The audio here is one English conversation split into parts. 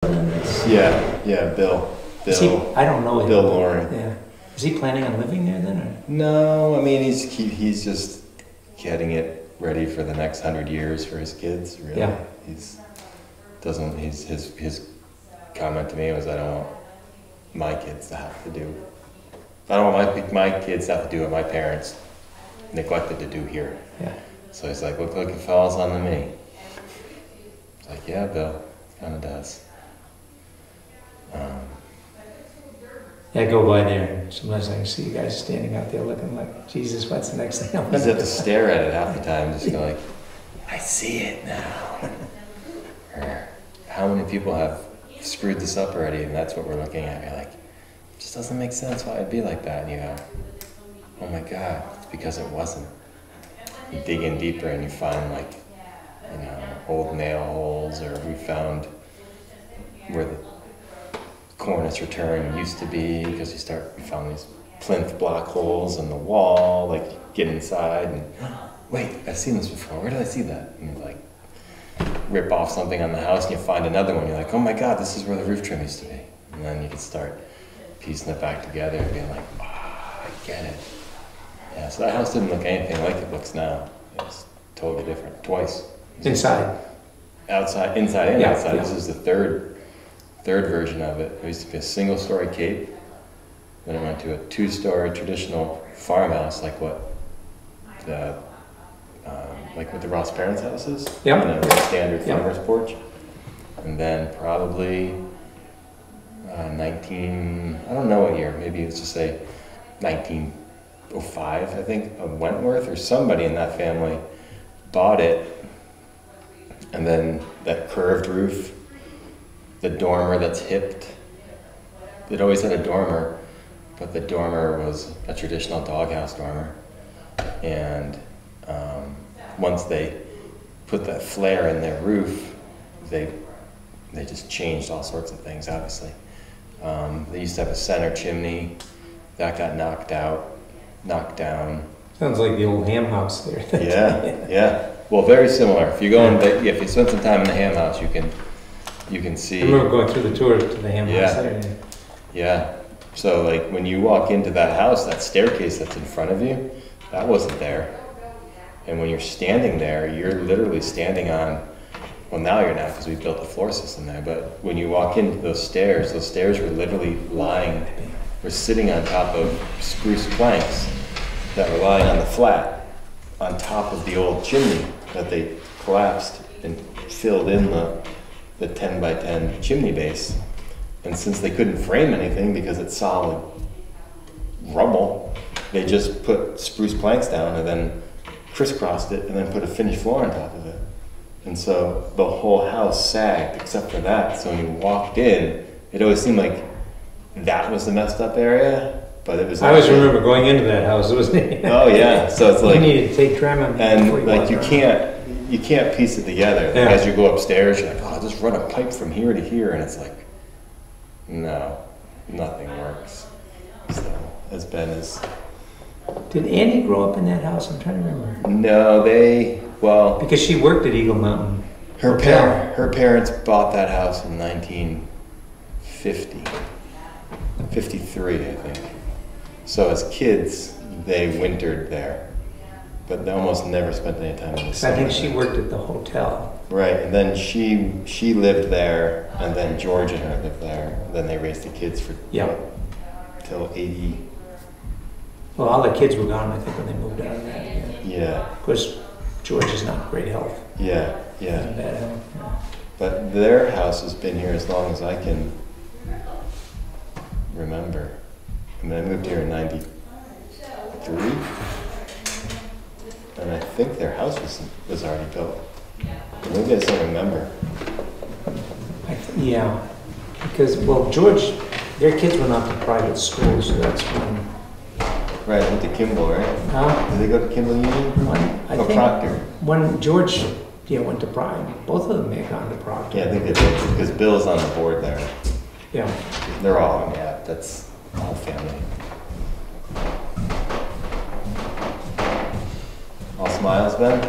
Yeah, Bill. I don't know him. Bill Loring. Yeah. Is he planning on living there then? Or? No, I mean he's just getting it ready for the next 100 years for his kids. Really. Yeah. His comment to me was, I don't want my kids to have to do. I don't want my kids to have to do what my parents neglected to do here. Yeah. So he's like, look, it falls on me. It's like, yeah, Bill, it kind of does. Yeah, I go by there and sometimes I can see you guys standing out there looking like, Jesus, what's the next thing I'm You going just have to stare at it half the time, just go like, I see it now. Or, how many people have screwed this up already, and that's what we're looking at. You're like, it just doesn't make sense why it'd be like that. And you go, oh my God, it's because it wasn't. You dig in deeper and you find like, old nail holes, or we found where the cornice return used to be, because we found these plinth block holes in the wall, like get inside and, wait, I've seen this before, where did I see that? And you like rip off something on the house and you find another one, you're like, oh my God, this is where the roof trim used to be. And then you can start piecing it back together and being like, I get it. Yeah, so that house didn't look anything like it looks now. It was totally different, twice. Inside? Outside, inside and outside. Yeah. This is the third version of it. It used to be a single-story cape. Then it went to a two-story traditional farmhouse, like what the Ross parents' houses. Yeah. And a standard farmer's porch. And then probably I don't know what year, maybe let's just say 1905, I think, of Wentworth or somebody in that family bought it. And then that curved roof, the dormer that's hipped. It always had a dormer, but the dormer was a traditional doghouse dormer. And once they put that flare in their roof, they just changed all sorts of things, obviously. They used to have a center chimney. That got knocked down. Sounds like the old ham house there. Yeah. Well, very similar. If you go if you spend some time in the ham house, you can see. I remember going through the tour to the ham house there. Yeah. So like when you walk into that house, that staircase that's in front of you, that wasn't there. And when you're standing there, you're literally standing on, well now you're not because we built a floor system there, but when you walk into those stairs were literally we're sitting on top of spruce planks that were lying on the flat on top of the old chimney that they collapsed and filled in the 10 by 10 chimney base. And since they couldn't frame anything because it's solid rubble, they just put spruce planks down and then crisscrossed it and then put a finished floor on top of it. And so the whole house sagged except for that. So when you walked in, it always seemed like that was the messed up area, but it was. I always remember going into that house. It was. Oh yeah, so it's like you needed to take Dramamine. And like you can't piece it together. Yeah. As you go upstairs, you're like, oh, I'll just run a pipe from here to here, and it's like, no, nothing works. So as Ben is. Did Andy grow up in that house? I'm trying to remember. No, because she worked at Eagle Mountain. Her parents bought that house in 1950. 53, I think. So as kids, they wintered there, but they almost never spent any time in the summer. I think she worked at the hotel. Right, and then she lived there, and then George and her lived there. And then they raised the kids for till 80. Well, all the kids were gone, I think, when they moved out of that. Yeah. Of course, George is not in great health. Yeah. He's in bad health. Yeah. But their house has been here as long as I can remember. I mean, I moved here in 93, and I think their house was already built. But maybe I just don't remember. Yeah, because, well, George, their kids went off to private school, so that's when... Right, I went to Kimball, right? Huh? Did they go to Kimball Union? I think Proctor. When George went to Prime, both of them may have gone to Proctor. Yeah, I think they did, because Bill's on the board there. Yeah. They're all, that's all family. All smiles, Ben?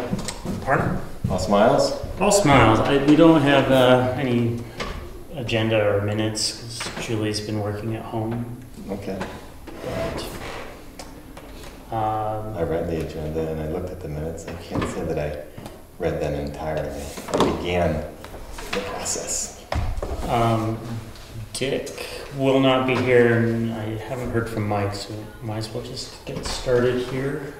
Pardon? All smiles? All smiles. We don't have any agenda or minutes, because Julie's been working at home. Okay. But, I read the agenda and I looked at the minutes. I can't say that I read them entirely. I began the process. Dick will not be here, and I haven't heard from Mike, so might as well just get started here.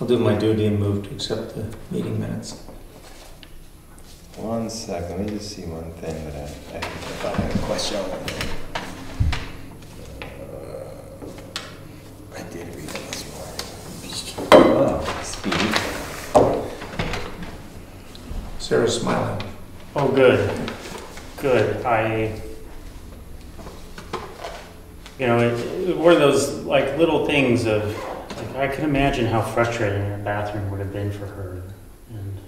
I'll do my duty and move to accept the meeting minutes. 1 sec, let me just see one thing that I thought I had a question on. I did read it this morning. Oh, speed. Sarah's smiling. Oh, good. Good. One of those like little things of, like, I can imagine how frustrating that bathroom would have been for her. And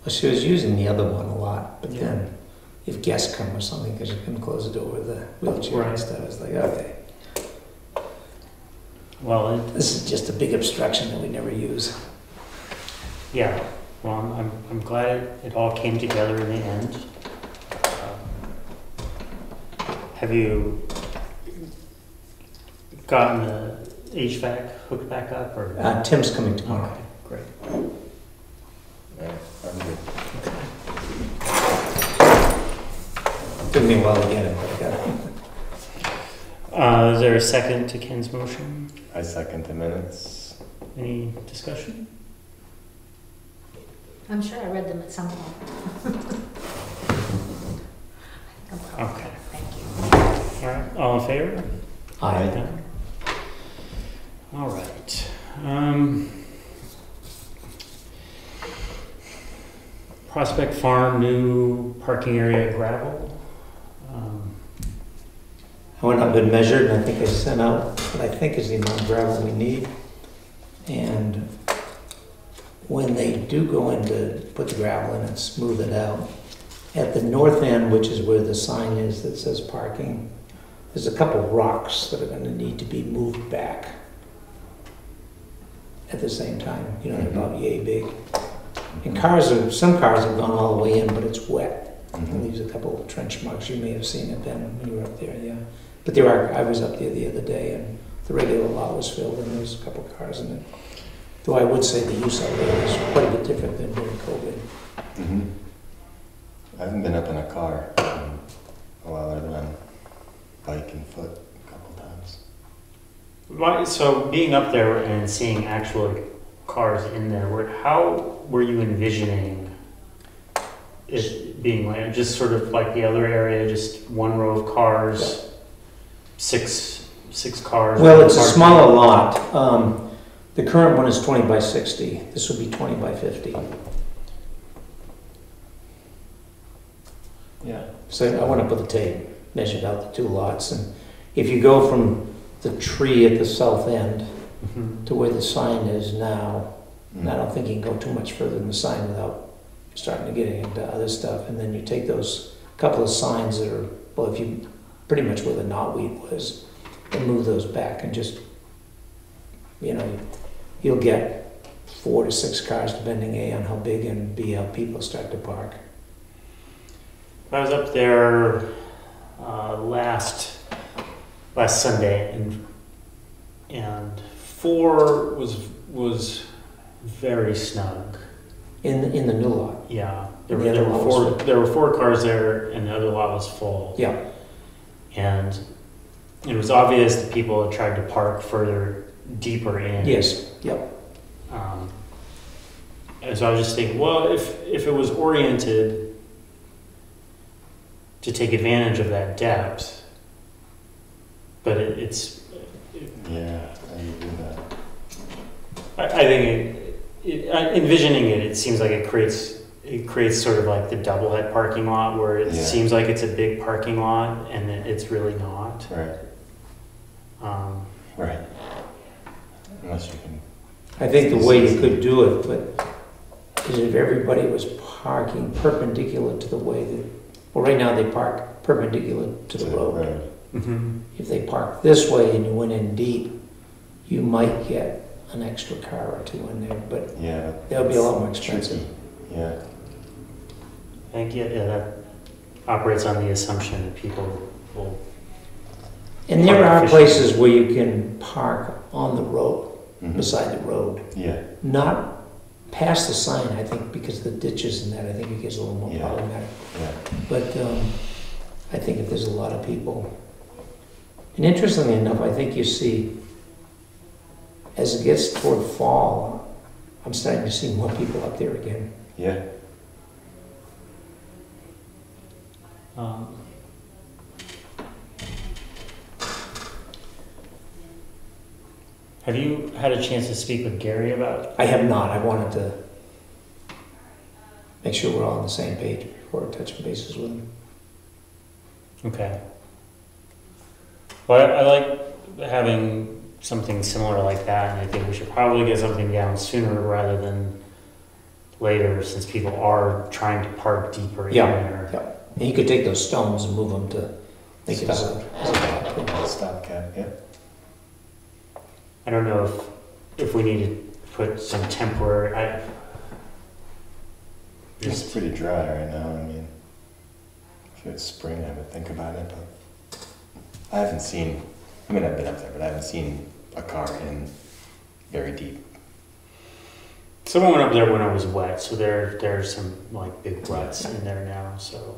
Well, she was using the other one a lot, but Yeah. then if guests come or something, because you couldn't close the door with the wheelchair and Right. stuff, I was like, okay, well, this is just a big obstruction that we never use. yeah. Well, I'm glad it all came together in the end. Have you gotten the HVAC hooked back up, or? Tim's coming tomorrow. Okay, great. Yeah, I'm good. Took me a while to get it, but I got it. Is there a second to Ken's motion? I second the minutes. Any discussion? I'm sure I read them at some point. Okay. Thank you. All right. All in favor? Aye. All right. Prospect Farm new parking area gravel. I went up and measured, and I think I sent out what I think is the amount of gravel we need. And when they do go in to put the gravel in and smooth it out, at the north end, which is where the sign is that says parking, there's a couple rocks that are going to need to be moved back at the same time. You know, they're about yay big. And some cars have gone all the way in, but it's wet. It leaves a couple of trench marks. You may have seen it then when you were up there, yeah. But I was up there the other day, and the regular lot was filled, and there was a couple of cars in it. Though I would say the use out there is quite a bit different than during COVID. Mm-hmm. I haven't been up in a car a while. I've run bike and foot a couple times. So being up there and seeing actual cars in there, how were you envisioning it being like? Just sort of like the other area, just one row of cars, six cars. Well, it's a smaller lot. The current one is 20 by 60. This would be 20 by 50. Yeah. So I went up with a tape, measured out the two lots, and if you go from the tree at the south end to where the sign is now, and I don't think you can go too much further than the sign without starting to get into other stuff, and then you take those couple of signs that are, well, if you, pretty much where the knotweed was, and move those back and just, you know, you'll get 4 to 6 cars depending A on how big and B how people start to park. I was up there last Sunday, and 4 was very snug. In the new lot. Yeah, The other lot was full. there were 4 cars there, and the other lot was full. Yeah. And it was obvious that people had tried to park further deeper in. Yes. Yep. And so I was just thinking, well, if it was oriented to take advantage of that depth, but it's Yeah, I do that. I think envisioning it seems like it creates sort of like the doublehead parking lot where it seems like it's a big parking lot and it's really not. Right. Right. Unless you can. I think the way you could do it, but is if everybody was parking perpendicular to the way that, well, right now they park perpendicular to the road. Mm-hmm. If they parked this way and you went in deep, you might get an extra car or two in there, but Yeah. that would be a lot more it's expensive. tricky. Yeah. I think, yeah, that operates on the assumption that people will, And there Park are efficiently. places where you can park on the road, Mhm. beside the road, Yeah. not past the sign, I think, because of the ditches and that, I think it gets a little more Yeah. problematic. Yeah. But I think if there's a lot of people, and interestingly enough, I think you see, as it gets toward fall, I'm starting to see more people up there again. Yeah. um, have you had a chance to speak with Gary about? I have not, I wanted to make sure we're all on the same page before touching bases with them. Okay. Well, I like having something similar like that, and I think we should probably get something down sooner rather than later, since people are trying to park deeper in Yeah. there. And you could take those stones and move them to make it as a lot. Stopgap. Yeah. I don't know if we need to put some temporary. It's pretty dry right now. I mean, if it's spring, I would think about it, but I haven't seen. I mean, I've been up there, but I haven't seen a car in very deep. Someone went up there when it was wet, so there's some like big ruts in there now. So,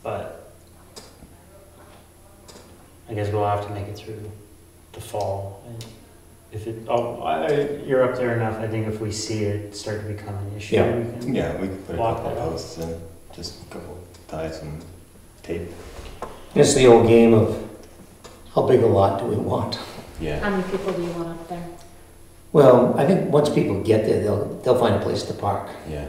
but I guess we'll have to make it through the fall. And if it, you're up there enough. I think if we see it start to become an issue, Yeah. we can. Yeah, we could put a Block couple that out. posts in, just a couple ties and tape. It's the old game of how big a lot do we want? Yeah. How many people do you want up there? Well, I think once people get there, they'll find a place to park. Yeah.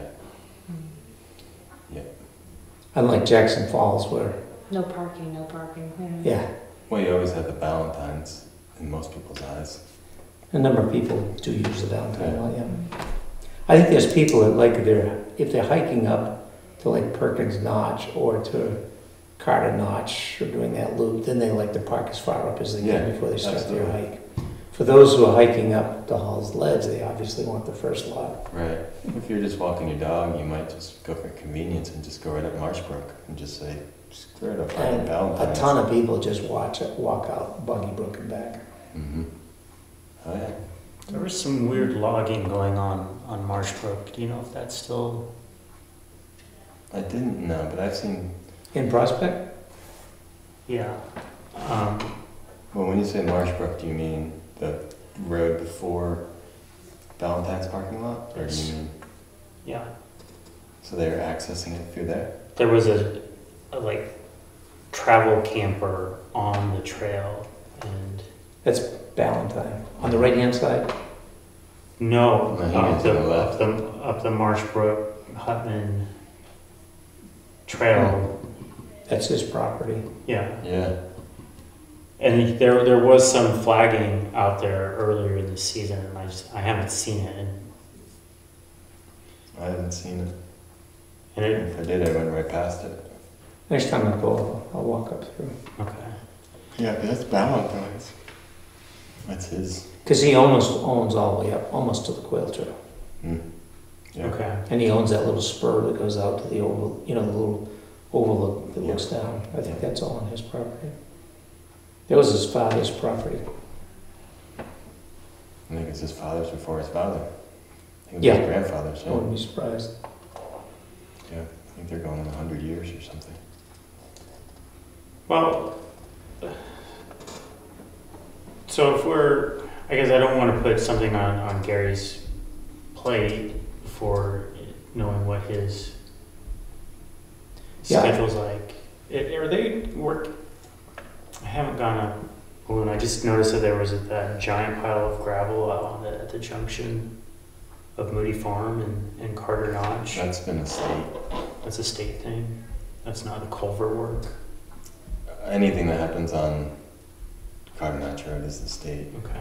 Unlike Jackson Falls where, No parking, no parking. yeah, Well, you always have the Valentines in most people's eyes. a number of people do use the downtown lot, yeah. I think there's people that like if they're hiking up to like Perkins Notch or to Carter Notch or doing that loop, then they like to park as far up as they Yeah, can before they start their absolutely. hike. For those who are hiking up to Hall's Ledge, they obviously want the first lot. Right. If you're just walking your dog, you might just go for convenience and just go right up Marshbrook and just say, just right up And a Valentine's. ton of people just walk out Buggy Brook and back. Mm-hmm. Oh yeah. There was some weird logging going on Marshbrook. Do you know if that's still? I didn't know, but I've seen. In Prospect? Yeah. Well, when you say Marshbrook, do you mean the road before Valentine's parking lot, or do Yes. you mean Yeah. so they're accessing it through there? There was a like travel camper on the trail, and That's Valentine. On the right-hand side? no, No, he went to the left. up the Marshbrook Hutman trail. That's his property. Yeah, Yeah. and there was some flagging out there earlier in the season, and I haven't seen it, I haven't seen it. and it If I did, I went right past it. Next time I go, I'll walk up through. okay. Yeah, but that's Valentine's. That's his. Because he almost owns all the way up, almost to the Quail Trail. Mm. Yeah. Okay. And he owns that little spur that goes out to the oval, the little overlook that looks down. I think that's all on his property. That was his father's property. I think it's his father's before his father. I think it was Yeah. his grandfather's. I Yeah. wouldn't be surprised. Yeah. I think they're going on 100 years or something. Well, so if we're, I guess I don't want to put something on Gary's plate before knowing what his Yeah. schedule's like. Are they work? I haven't gone up Balloon. I just noticed that there was that giant pile of gravel out at the junction of Moody Farm and Carter Notch. That's been a state. That's a state thing. That's not the culvert work. Anything that happens on Carter Notch Road is the state. Okay.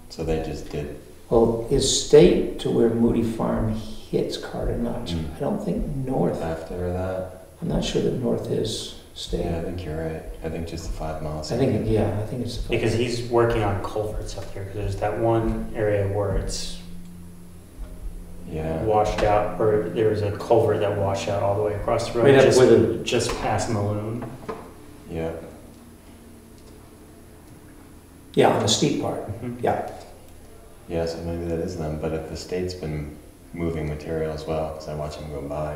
So they just did. Well, his state to where Moody Farm hits Carter Notch. Mm. I don't think north, After that, I'm not sure that north is stay. Yeah, I think you're right. I think just the 5 miles. I think, yeah, I think it's. Because he's working on culverts up there, 'cause there's that one area where it's Yeah. washed out, or there was a culvert that washed out all the way across the road, Right up just, with just past Maloon. Yeah. Yeah, on the steep part, Mhm. yeah. Yeah, so maybe that is them. But if the state's been moving material as well, because I watch them go by,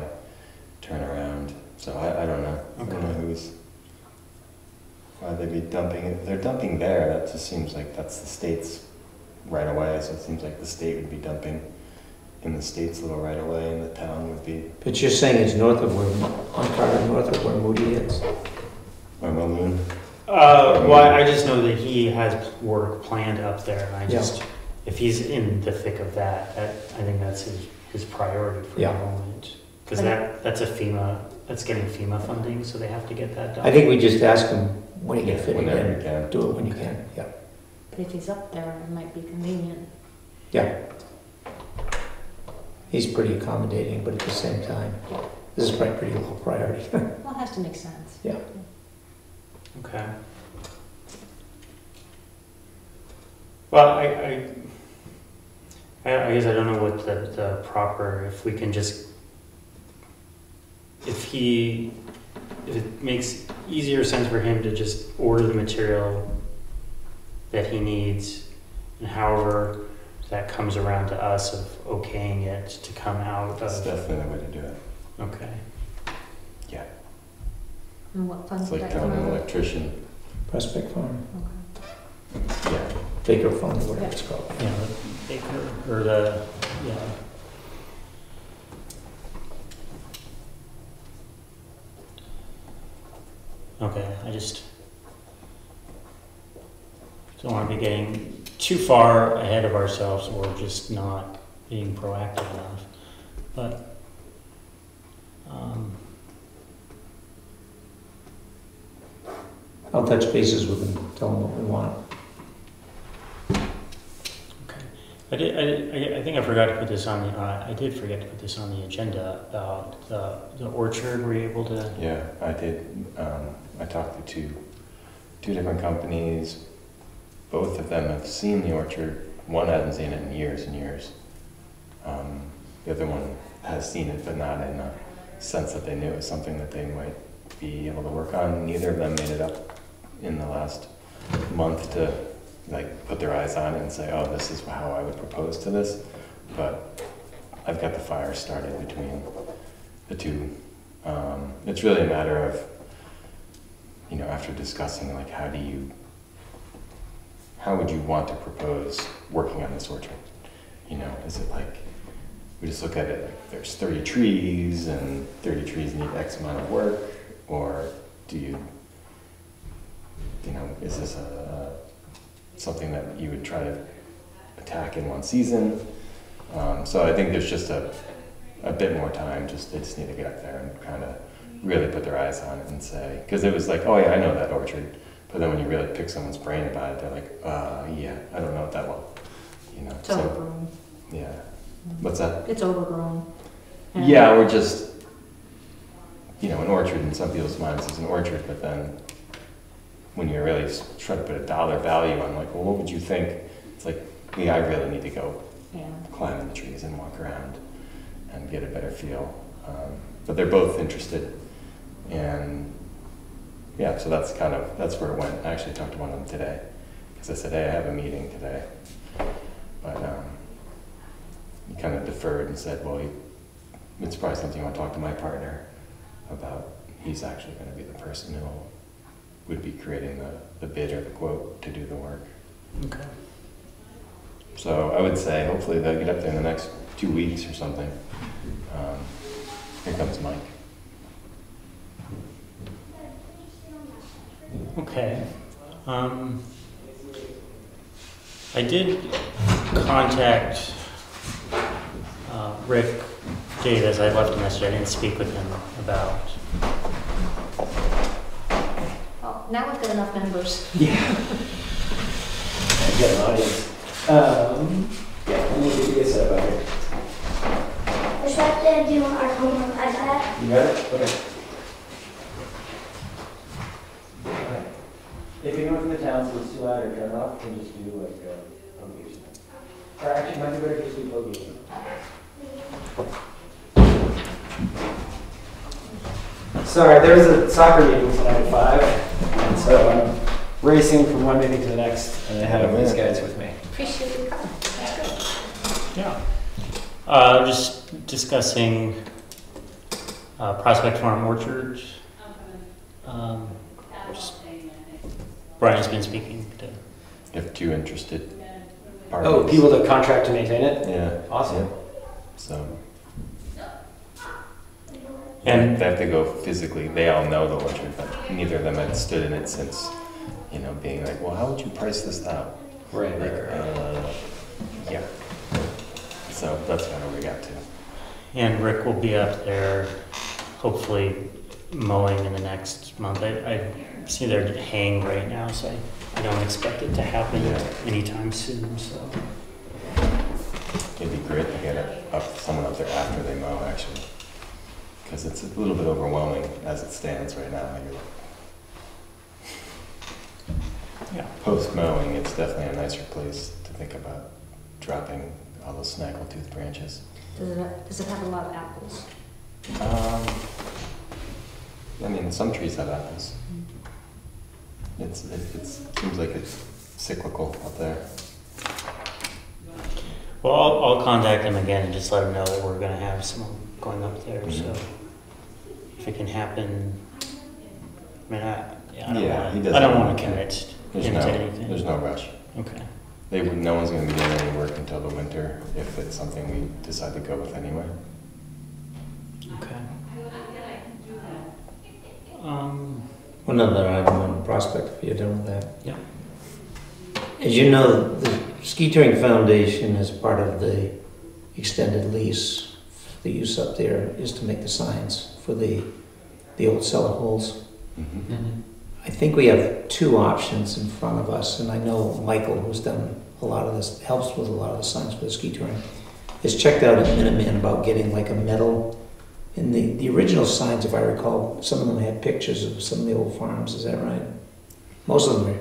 turn around. So I don't know. I don't know why they'd be dumping it. If they're dumping there, that just seems like that's the state's right away. So it seems like the state would be dumping in the state's little right away, and the town would be, But you're saying it's north of where, on Carter, north of where Moody is? or Maloon. Well, I just know that he has work planned up there, and I just, if he's in the thick of that, I think that's his priority for the Yeah. moment. Because that's getting FEMA funding, so they have to get that done. I think we just ask him when he gets fitted Whenever you in. can. Do it when you can, yeah. But if he's up there, it might be convenient. Yeah. He's pretty accommodating, but at the same time, this is probably pretty low priority. Well, it has to make sense. Yeah. Okay. Well, I guess I don't know what the proper, if we can just, if it makes easier sense for him to just order the material that he needs, and however that comes around to us of okaying it to come out That's of, definitely the way to do it. okay. Yeah. And what funds It's would like that telling come an out of? electrician. Prospect Farm, Okay. Yeah. Baker Farm, whatever it's called. Yeah, the Baker, or the, yeah. Okay, I just don't want to be getting too far ahead of ourselves or just not being proactive enough. But, I'll touch bases with him, tell him what we want. I think I forgot to put this on the, I did forget to put this on the agenda about the orchard. Were you able to? Yeah, I did. I talked to two different companies. Both of them have seen the orchard. One hasn't seen it in years and years. The other one has seen it, but not in a sense that they knew it was something that they might be able to work on. Neither of them made it up in the last month to like put their eyes on it and say, oh, this is how I would propose to this. But I've got the fire started between the two. It's really a matter of, you know, after discussing, like, how would you want to propose working on this orchard? You know, is it like, we just look at it like there's 30 trees and 30 trees need X amount of work? Or do you know, is this something that you would try to attack in one season? So I think there's just a bit more time. They just need to get up there and kind of really put their eyes on it and say, because it was like, oh yeah, I know that orchard. But then when you really pick someone's brain about it, they're like, yeah, I don't know it that well. You know. It's overgrown. Yeah. What's that? It's overgrown. And Yeah, or just, you know, an orchard in some people's minds is an orchard, but then when you really try to put a dollar value on, like, well, what would you think? It's like, yeah, I really need to go Yeah. climb in the trees and walk around and get a better feel. But they're both interested, and yeah, so that's where it went. I actually talked to one of them today, because I said, hey, I have a meeting today. But he kind of deferred and said, well, it's probably something you want to talk to my partner about. He's actually going to be the person who would be creating the bid or the quote to do the work. Okay. So I would say hopefully they'll get up there in the next 2 weeks or something. Here comes Mike. Okay. I did contact Rick Davis. I left a message. I didn't speak with him about. Oh, now we've got enough members. Yeah. I've got an audience. Yeah, I'm going to get set up out here. Is that the do you want our homework iPad? You got it? Okay. town, so it's too loud or turn it off, and just do like Pogies. Or actually, might be better just do Pogies. Sorry, there was a soccer meeting tonight at 5, and so I'm racing from one meeting to the next, and I have these guys with me. Appreciate your comment. That's good. Yeah. Just discussing Prospect Farm Orchard. Just- Brian's been speaking to. If two interested Oh, parties. people to contract to maintain it? Yeah. Awesome. So. And- they have to go physically. They all know the orchard, but neither of them had stood in it since, being like, well, how would you price this out? Right, Like, right, right. yeah. So that's kind of where we got to. And Rick will be up there, hopefully mowing in the next month. I see they're haying right now, so I don't expect it to happen Yeah. anytime soon. So It'd be great to get someone up there after they mow, actually, because it's a little bit overwhelming as it stands right now. You're like, yeah, post mowing, it's definitely a nicer place to think about dropping all those snaggletooth branches. Does it have a lot of apples? Some trees have apples. It seems like it's cyclical up there. well, I'll contact him again and just let him know that we're going to have someone going up there. So if it can happen, I mean, I don't want to commit There's him to anything. there's no rush. Okay. No one's going to be doing any work until the winter if it's something we decide to go with anyway. Okay. One other item on Prospect, if you're done with that. Yeah. As you know, the Ski Touring Foundation, as part of the extended lease, the use up there is to make the signs for the old cellar holes. Mm-hmm. I think we have two options in front of us, and I know Michael, who's done a lot of this, helps with a lot of the signs for the ski touring, has checked out at Minuteman about getting like a metal. In the original signs, if I recall, some of them had pictures of some of the old farms, is that right? Most of them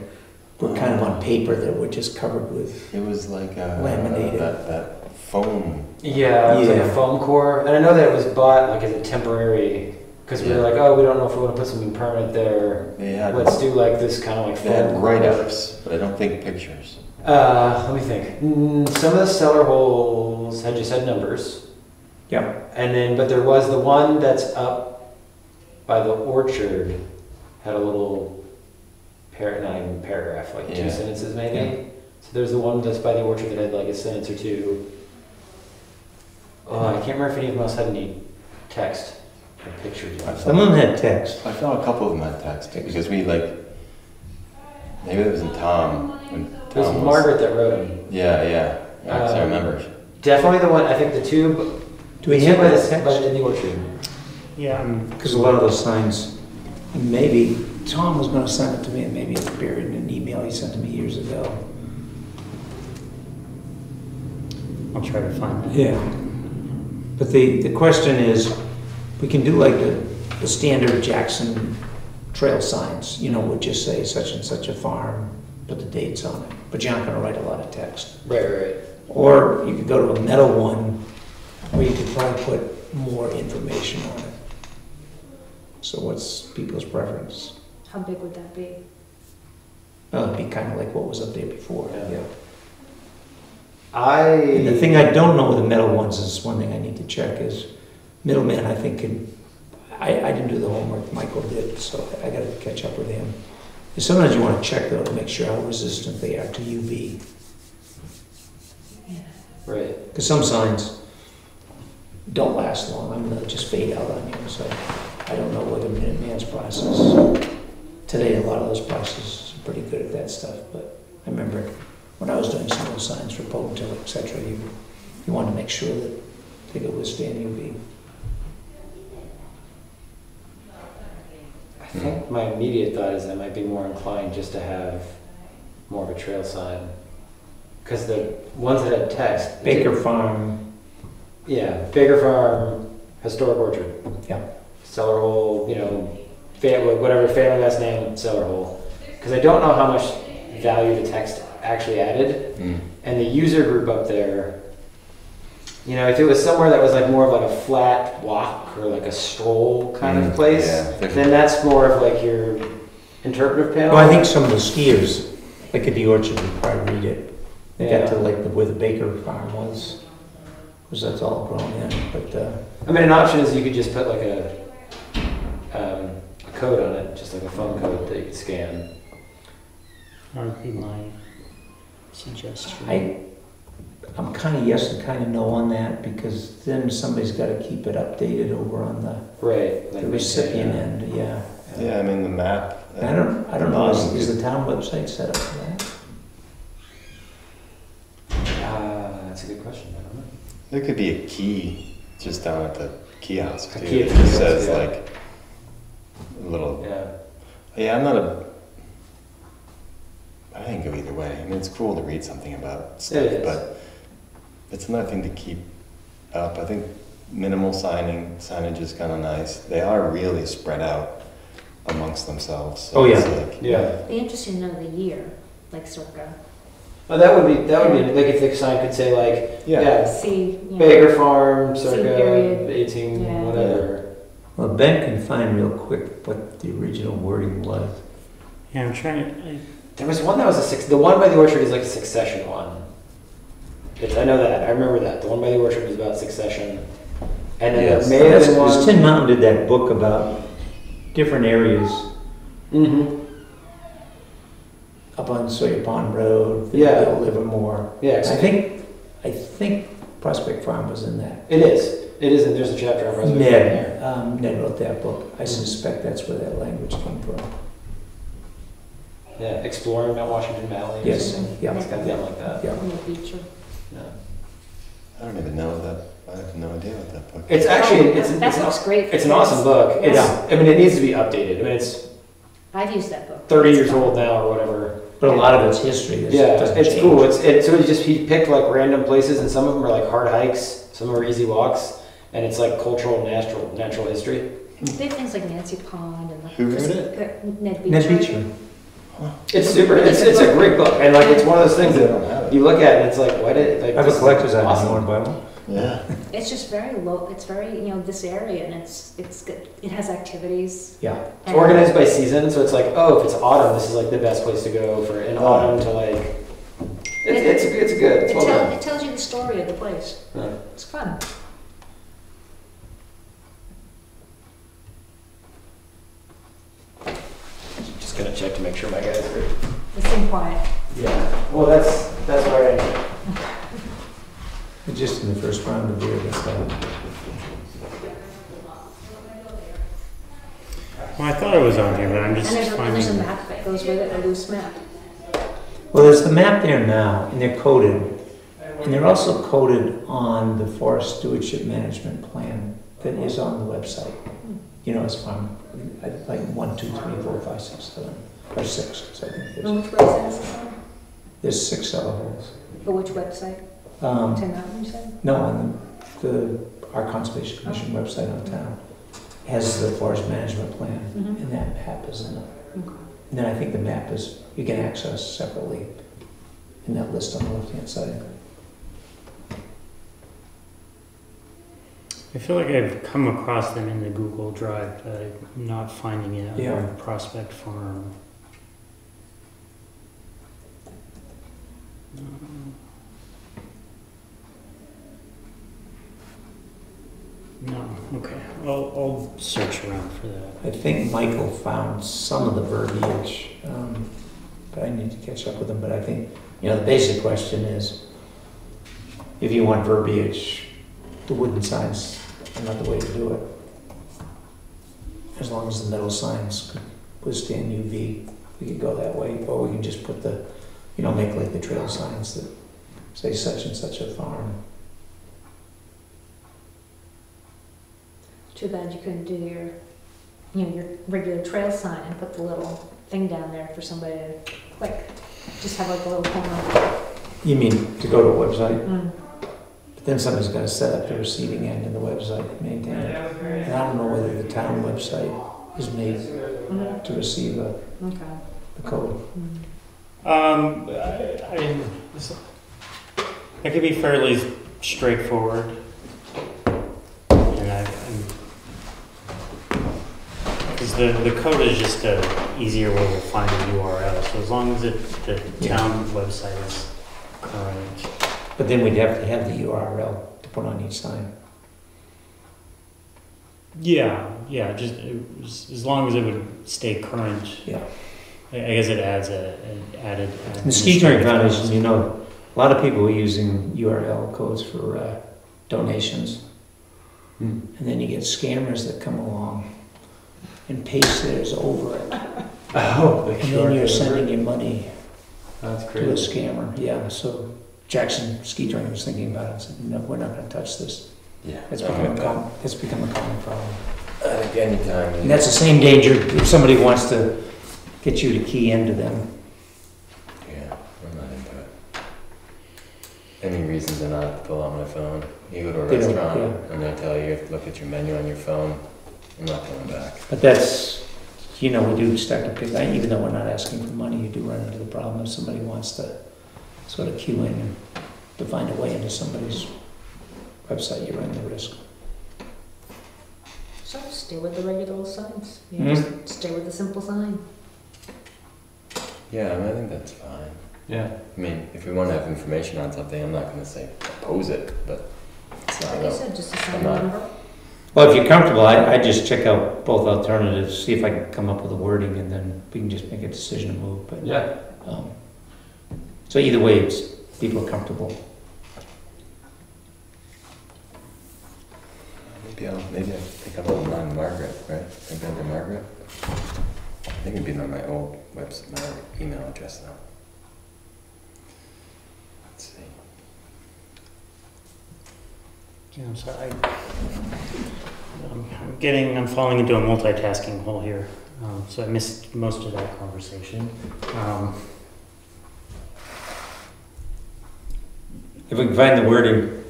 were kind of on paper that were just covered with, It was like Laminated. that foam. Yeah, it was like Yeah. a foam core, and I know that it was bought like as a temporary, because we were Yeah. like, oh, we don't know if we want to put something permanent there. They had Let's do like this kind of like they had foam write-ups, but I don't think pictures. Let me think. Some of the cellar holes had just had numbers, yeah, and then but there was the one that's up by the orchard had a little not even paragraph, like two Yeah. sentences maybe. Yeah. So there's the one that's by the orchard that had like a sentence or two. Oh, I can't remember if any of them else had any text or pictures. some of them had text. I found a couple of them had text because we maybe it was in Tom. When It was Tom Margaret that wrote them. Yeah. I remember. Definitely the one. I think the two. Do we have that But text? in the orchard. Yeah. Because a lot of those signs, maybe Tom was going to send it to me, and maybe it's buried in an email he sent to me years ago. I'll try to find that. Yeah. But the question is, we can do like the standard Jackson trail signs, would just say such and such a farm, put the dates on it, but you're not going to write a lot of text. Right. Or you could go to a metal one where you could probably put more information on it. So what's people's preference? How big would that be? It'd be kind of like what was up there before. Yeah. And the thing I don't know with the metal ones is one thing I need to check is Middleman, I think, I didn't do the homework, Michael did, so I got to catch up with him. And sometimes you want to check though to make sure how resistant they are to UV. Right. Because some signs don't last long. I mean, they'll just fade out on you. So I don't know whether Minuteman's process. Today, a lot of those processes are pretty good at that stuff. But I remember when I was doing some of those signs for Potentil, etc., you want to make sure that they could withstand UV. I think my immediate thought is I might be more inclined just to have more of a trail sign. Because the ones that had text. Baker Farm. Yeah, Baker Farm, Historic Orchard. Yeah. Cellar hole, whatever family last name, cellar hole. Because I don't know how much value the text actually added. Mm. And the user group up there, you know, if it was somewhere that was like more of like a flat walk or like a stroll kind of place, Yeah. then that's more of like your interpretive panel. Well, I think some of the skiers, like at the Orchard, would probably read it. They got to Yeah. like where the Baker farm was, because that's all grown in, but, I mean, an option is you could just put like a code on it, just like a phone code that you could scan. That would be my suggestion. I'm kind of yes and kind of no on that, because then somebody's got to keep it updated over on the Right. Like recipient end, yeah. Yeah, I mean, the map. I don't know, is the town website set up for that? That's a good question. I don't know. There could be a key just down at the kiosk A too. key at It the just kiosk, says yeah. like a little. Yeah. I'm not a. I think go either way. I mean, it's cool to read something about stuff, It is. but it's another thing to keep up. I think minimal signage is kind of nice. They are really spread out amongst themselves. So Oh, yeah. it's like, Yeah. Be interesting to know the year, like circa. Well, that would be like if the sign could say like Yeah. See, you know, Baker Farm Same circa period. 18 Yeah. whatever. Well, Ben can find real quick what the original wording was. Yeah, I'm trying. There was one that was the one by the Orchard is like a Succession one. I know that. I remember that. The one by the Orchard was about Succession. And then Yes. there may have been Because one. Tin Mountain did that book about different areas Mm-hmm. up on Sawyer Pond Road, Yeah. Livermore. Yeah, I think Prospect Farm was in that. it is. It is. And there's a chapter on Prospect Farm there. Ned wrote that book. I suspect that's where that language came from. Yeah, exploring Mount Washington Valley. or Yes, something. yeah. It's got something like that. Yeah. on the beach. Yeah. I don't even know that. I have no idea what that book. It's actually That looks great. for it's an kids. awesome book. It's, Yeah. I mean, it needs to be updated. I mean, it's I've used that book. 30 It's years fun. old now or whatever. But a lot of it's history. Yeah, Doesn't it's change. cool. So he picked like random places, and some of them are like hard hikes, some of them are easy walks, and it's like cultural, natural history. They have things like Nancy Pond and the. Who wrote it? Ned Beecher. Ned Beecher. It's super. It's a great book, and like it's one of those things I that don't have it. you look at and it's like, why did like I have this a is collector's item. awesome. You want to buy one? Yeah. It's just very low. It's very this area, and it's good. It has activities. Yeah. It's organized by season, so it's like, oh, if it's autumn, this is like the best place to go for in autumn to like. It's good. It's well done. It tells you the story of the place. Yeah. It's fun. Just gonna check to make sure my guys are. It's in quiet. Yeah. Well, that's all right. Just in the first round of beer. That's all. Well, I thought it was on here, but I'm And just there's a finding. map that goes with it, a loose map. Well, there's the map there now, and they're coded. And they're also coded on the Forest Stewardship Management Plan that is on the website. You know, it's from like 1, 2, 3, 4, 5, 6, 7, or 6, so I think And there's, which website is this on? there's 6 cellar holes. For which website? Um, Tin Mountain, you said? no, on our Conservation Commission website on town has the Forest Management Plan, Mhm. and that map is in it. Okay. And then I think the map you can access separately in that list on the left-hand side. I feel like I've come across them in the Google Drive, but I'm not finding it Yeah. on Prospect Farm. No, okay. I'll search around for that. I think Michael found some of the verbiage, but I need to catch up with him. But I think, the basic question is, if you want verbiage, the wooden signs are not the way to do it. As long as the metal signs could withstand UV, we could go that way. Or we can just put make like the trail signs that say such and such a farm. Too bad you couldn't do your regular trail sign and put the little thing down there for somebody to click. Just have like a little corner. You mean to go to a website? Mm. But then somebody's got to set up the receiving end of the website and maintain it. And I don't know whether the town website is made Mhm. to receive Okay. the code. Mm. It could be fairly straightforward, and because the code is just a easier way to find a URL. So as long as the town website is current. But then we'd have to have the URL to put on each sign. Yeah, just as long as it would stay current. Yeah. I guess it adds an added. The Ski Touring Foundation, you know, a lot of people are using URL codes for donations. And then you get scammers that come along and paste theirs over it. Oh, And then you're sending your money That's to a crazy. scammer. Yeah, so Jackson Ski Touring was thinking about it and said, no, we're not going to touch this. Yeah. It's I'm become, with that. it's become a common problem. I think anytime. And that's the same danger if somebody wants to get you to key into them. Yeah, I'm not into it. Any reason to not pull out my phone? You go to a They don't, restaurant and they tell you you have to look at your menu on your phone. I'm not going back. But that's, you know, we do start to pick, even though we're not asking for money, you do run into the problem if somebody wants to sort of queue in and to find a way into somebody's website, you run the risk. So stay with the regular old signs. You Mhm. just stay with the simple sign. Yeah, I mean, I think that's fine. Yeah. I mean, if we want to have information on something, I'm not going to say oppose it, but it's not. Like I said, just a sign I'm not- number. Well, if you're comfortable, I just check out both alternatives, see if I can come up with a wording, and then we can just make a decision to move. But Yeah. so either way, it's people are comfortable. Maybe I think I'm on Margaret, right? Maybe under Margaret. I think it'd be on my old website, my email address now. Let's see. Yeah, I'm sorry. I'm falling into a multitasking hole here, so I missed most of that conversation. If we can find the wording,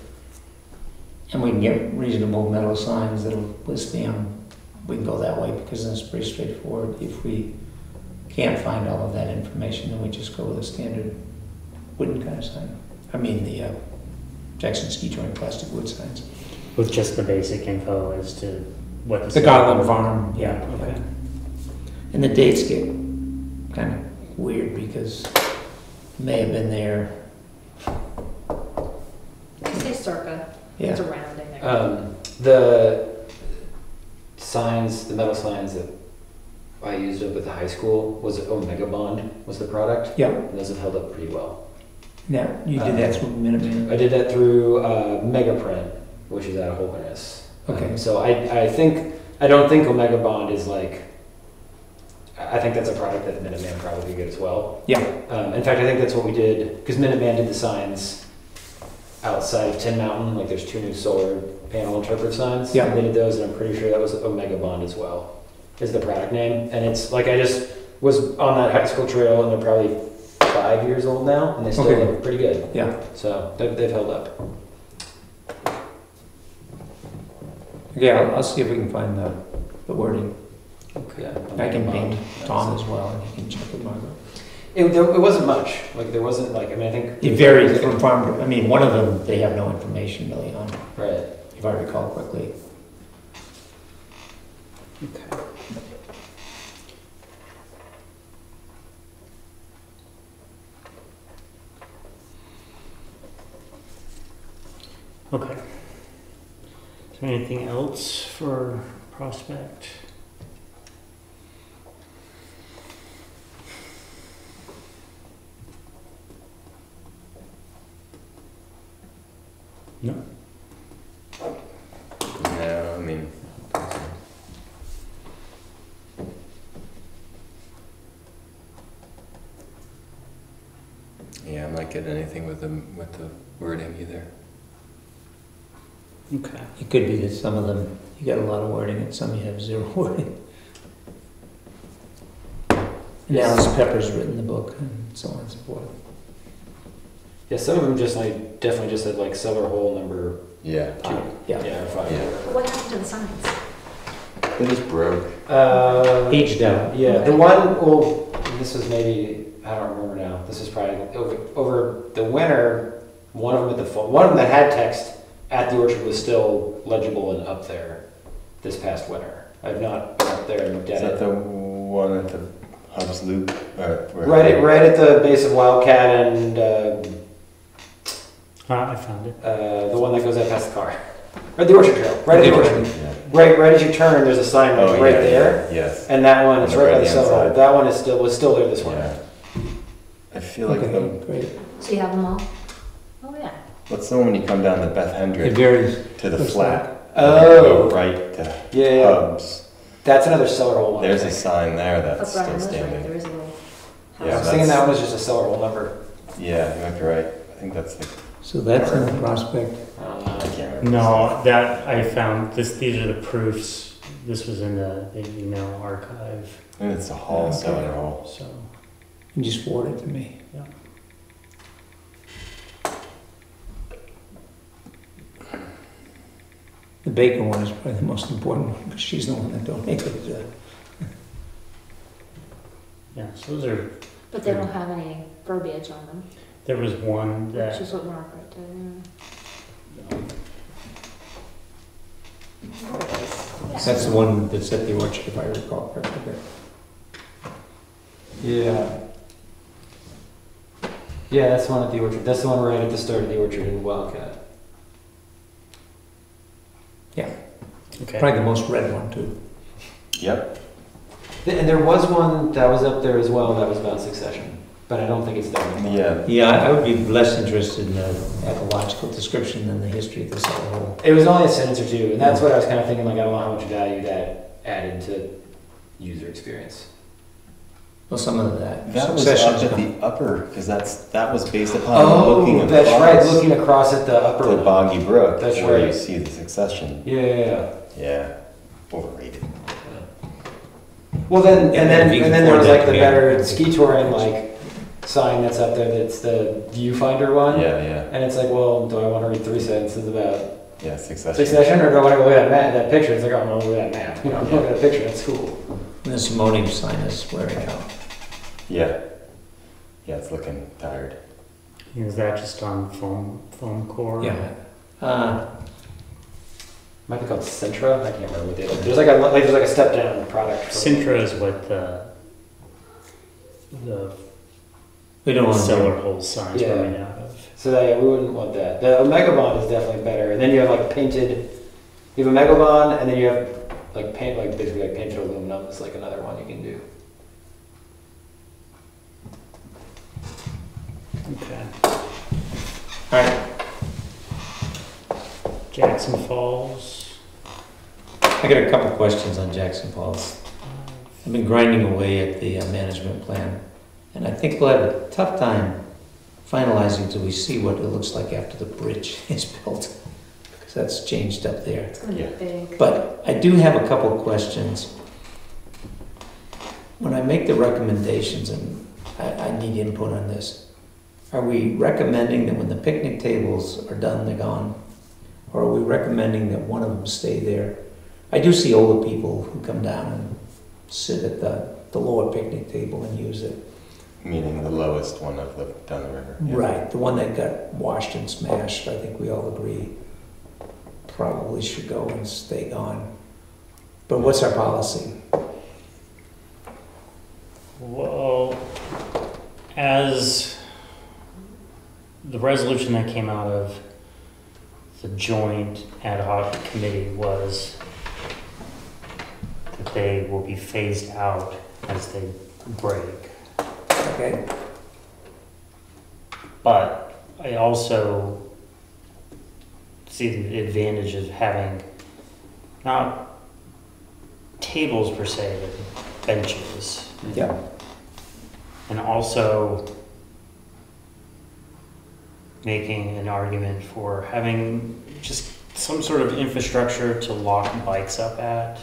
and we can get reasonable metal signs that'll withstand, we can go that way, because then it's pretty straightforward. If we can't find all of that information, then we just go with a standard wooden kind of sign. I mean, the Jackson Ski Touring plastic wood signs. With just the basic info as to what The Garland Farm, Yeah, yeah. okay. And the dates get kind of weird, because it may have been there, Say circa. yeah. It's a rounding there. The signs, the metal signs that I used up at the high school was Omega Bond was the product. Yeah, And those have held up pretty well. yeah, you did that through Minuteman. I did that through Megaprint, which is out of Holderness. Okay. So I don't think Omega Bond is like, I think that's a product that Minuteman probably could get as well. Yeah. In fact, I think that's what we did, because Minuteman did the signs outside of Tin Mountain, like there's 2 new solar panel interpret signs. Yeah. And they did those, and I'm pretty sure that was Omega Bond as well, is the product name. And it's like, I just was on that high school trail, and they're probably 5 years old now, and they still Okay. look pretty good. Yeah. So they've held up. Yeah, I'll see if we can find the wording. Okay. I can ping Tom as well, and he can check with Margaret. It wasn't much. Like there wasn't like, I mean, I think. It varies from farm to, I mean, one of them, they have no information really on, Right. if I recall correctly. Okay. Okay. Is there anything else for Prospect? No. No, I mean. Yeah, I'm not getting anything with the wording either. Okay. It could be that some of them, you got a lot of wording, and some you have zero wording. And Alice Pepper's written the book, and so on and so forth. Yeah, some of them just like definitely just said like cellar hole number Yeah. 2. Yeah. Yeah, or 5. Yeah. But what happened to the signs? They just broke. Aged out. Yeah, the one. Well, this was maybe I don't remember now. This is probably over the winter. One of them that had text at the orchard was still legible and up there this past winter. I've not been up there and looked Is at that it. the one at the Hubs Loop? Right at the base of Wildcat and I found it. the one that goes out past the car. Or the Orchard Trail. Right at the orchard. Yeah. Right as you turn, there's a sign Oh, right yeah, there. yeah, yes. And that one is On the right by the right-hand cellar. side. That one was still there this winter. Yeah. I feel like Okay, great. So you have them all? Oh, yeah. what's the one when you come down the Beth It Hendrick varies. to the Looks flat? Oh. Go right to Yeah. Hubs. That's another cellar hole one. I There's a think. sign there that's Up still Brian was right, standing. there is a little Yeah, I house. was thinking that's- that one was just a cellar hole number. Yeah, you might be right. I think that's the. So that's in the prospect. I don't know. I can't remember. No, that I found. These are the proofs. This was in the email archive. I think it's a hall, Okay. cellar hall. So You just forward it to me. Yeah. The Baker one is probably the most important one because she's the one that donated it. yeah, so those are. But they don't have any verbiage on them, There was one which that is what Margaret did. Yeah. That's the one that's at the orchard, if I recall correctly. Yeah. Yeah, that's the one at the orchard. That's the one right at the start of the orchard in Wildcat. okay. Probably the most read one too. Yep. And there was one that was up there as well that was about succession, but I don't think it's there anymore. Yeah. Yeah, I would be less interested in the ecological description than the history of the cellar hole. It was only a sentence or two, and that's what I was kind of thinking. Like, I don't know how much value that added to user experience. Well, some of that. That was succession's up at gone. the upper, because that was based upon looking across that's right. Looking across at the upper to one. Boggy Brook, That's where you right. see the succession. Yeah. Yeah. Overrated. Well, then, Yeah, and then then, if you and can then there was afford like that, the yeah. better ski touring like sign that's up there. That's the viewfinder one. Yeah, yeah. And it's like, well, do I want to read 3 sentences about Yeah, succession. succession, or do I want to go look at that picture? It's like, oh, no, look at that map. You know, look at a picture. That's cool. And the Simone sign is wearing out. Yeah. Yeah, it's looking tired. Is that just on foam core? Yeah. Might be called Centra. I can't remember what they are. There's like a step down product. Sintra is what the We don't want to. cellar hole signs Yeah. were made out of. So that, yeah, we wouldn't want that. The Omega Bond is definitely better. And then you have like painted. You have Omega Bond, and then you have like basically like painted aluminum is like another one you can do. Okay. All right. Jackson Falls. I got a couple questions on Jackson Falls. I've been grinding away at the management plan, and I think we'll have a tough time finalizing till we see what it looks like after the bridge is built, because that's changed up there. It's gonna be Yeah. big. But I do have a couple of questions. When I make the recommendations, and I need input on this, are we recommending that when the picnic tables are done, they're gone? Or are we recommending that one of them stay there? I do see older people who come down and sit at the lower picnic table and use it. Meaning the lowest one of the down the river. Yeah. Right, the one that got washed and smashed, I think we all agree, probably should go and stay gone. But what's our policy? Well, as the resolution that came out of the joint ad hoc committee was that they will be phased out as they break. Okay, But I also see the advantage of having not tables per se, but benches. yeah, And also making an argument for having just some sort of infrastructure to lock bikes up at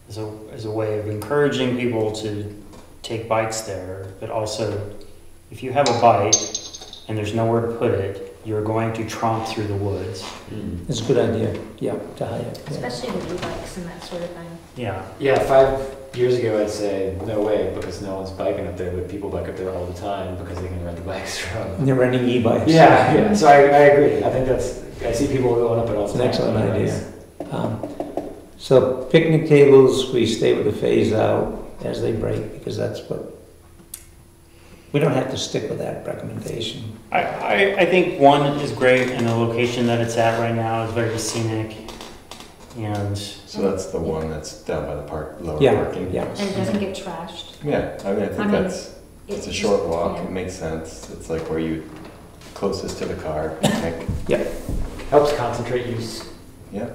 as a way of encouraging people to take bikes there, but also if you have a bike and there's nowhere to put it, you're going to tromp through the woods. it's a good idea, yeah, to hire. Yeah. Especially with e-bikes and that sort of thing. Yeah. Yeah, years ago I'd say no way because no one's biking up there, but people bike up there all the time because they can rent the bikes from. And they're renting e-bikes. Yeah. So I agree. I think I see people going up it all It's the an time. excellent idea. So picnic tables, we stay with the phase out as they break, because that's what, we don't have to stick with that recommendation. I think one is great, and the location that it's at right now is very scenic, and So that's the one that's down by the park, lower Yeah, parking. yeah. And it doesn't get trashed. Yeah, I mean, I think I mean, that's, it's a short walk, yeah. it makes sense. It's like where you, closest to the car, picnic. Helps concentrate use. Yeah.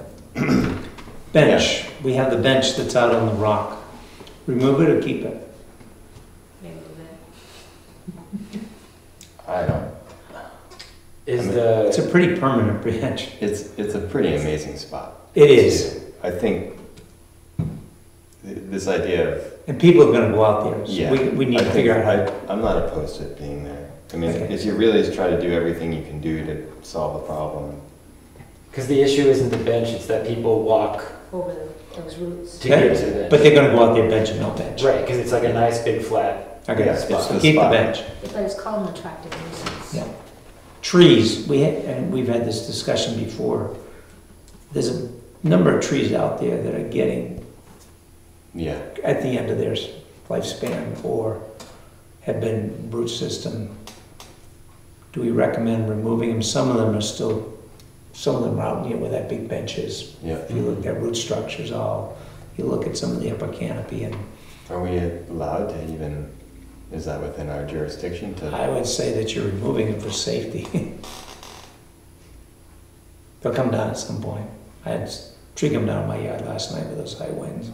Bench, we have the bench that's out on the rock. Remove it or keep it? Maybe a bit. I don't, Is I mean, It's the a pretty permanent bench. it's a pretty amazing spot. It is. I think this idea of, And people are gonna go out there, so yeah. we need I to think figure out how. I'm not opposed to it being there. I mean, Okay. if you really just try to do everything you can do to solve the problem. because the issue isn't the bench; it's that people walk Over those roots. to get to the bench. But they're gonna go out there bench and no bench. Right, because it's like a nice big flat. Okay, Yeah, so it's the keep the spot. bench. But it's called an attractive nuisance. Yeah. Trees, and we've had this discussion before. There's a number of trees out there that are getting Yeah, at the end of their lifespan or have been root system. Do we recommend removing them? Some of them are still, some of them are out near where that big bench is. yeah. If you look at root structures all, you look at some of the upper canopy, and Are we allowed to even, is that within our jurisdiction to? I would say that you're removing them for safety. They'll come down at some point. I had a tree come down in my yard last night with those high winds.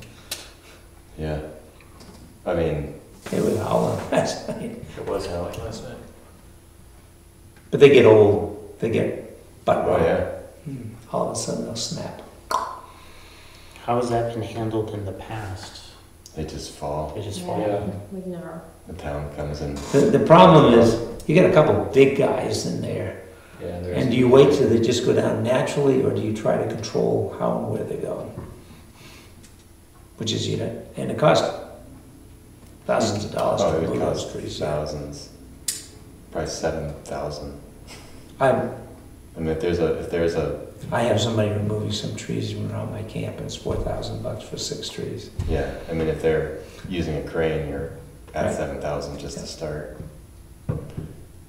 Yeah. I mean, It was howling last night. It was howling last night. But they get old, they get butt oh rotten. yeah. All of a sudden they'll snap. how has that been handled in the past? They just fall. They just fall. Yeah. We've never, The town comes in. The problem is, you got a couple big guys in there, Yeah, and do you wait till they just go down naturally, or do you try to control how and where they go? Which is, and it costs thousands of dollars Oh, to it would remove those cost trees. thousands. Probably 7,000. I I mean, if there's a, have somebody removing some trees around my camp, and it's $4,000 for 6 trees. yeah, I mean, if they're using a crane, you're at Right. 7,000 just to start.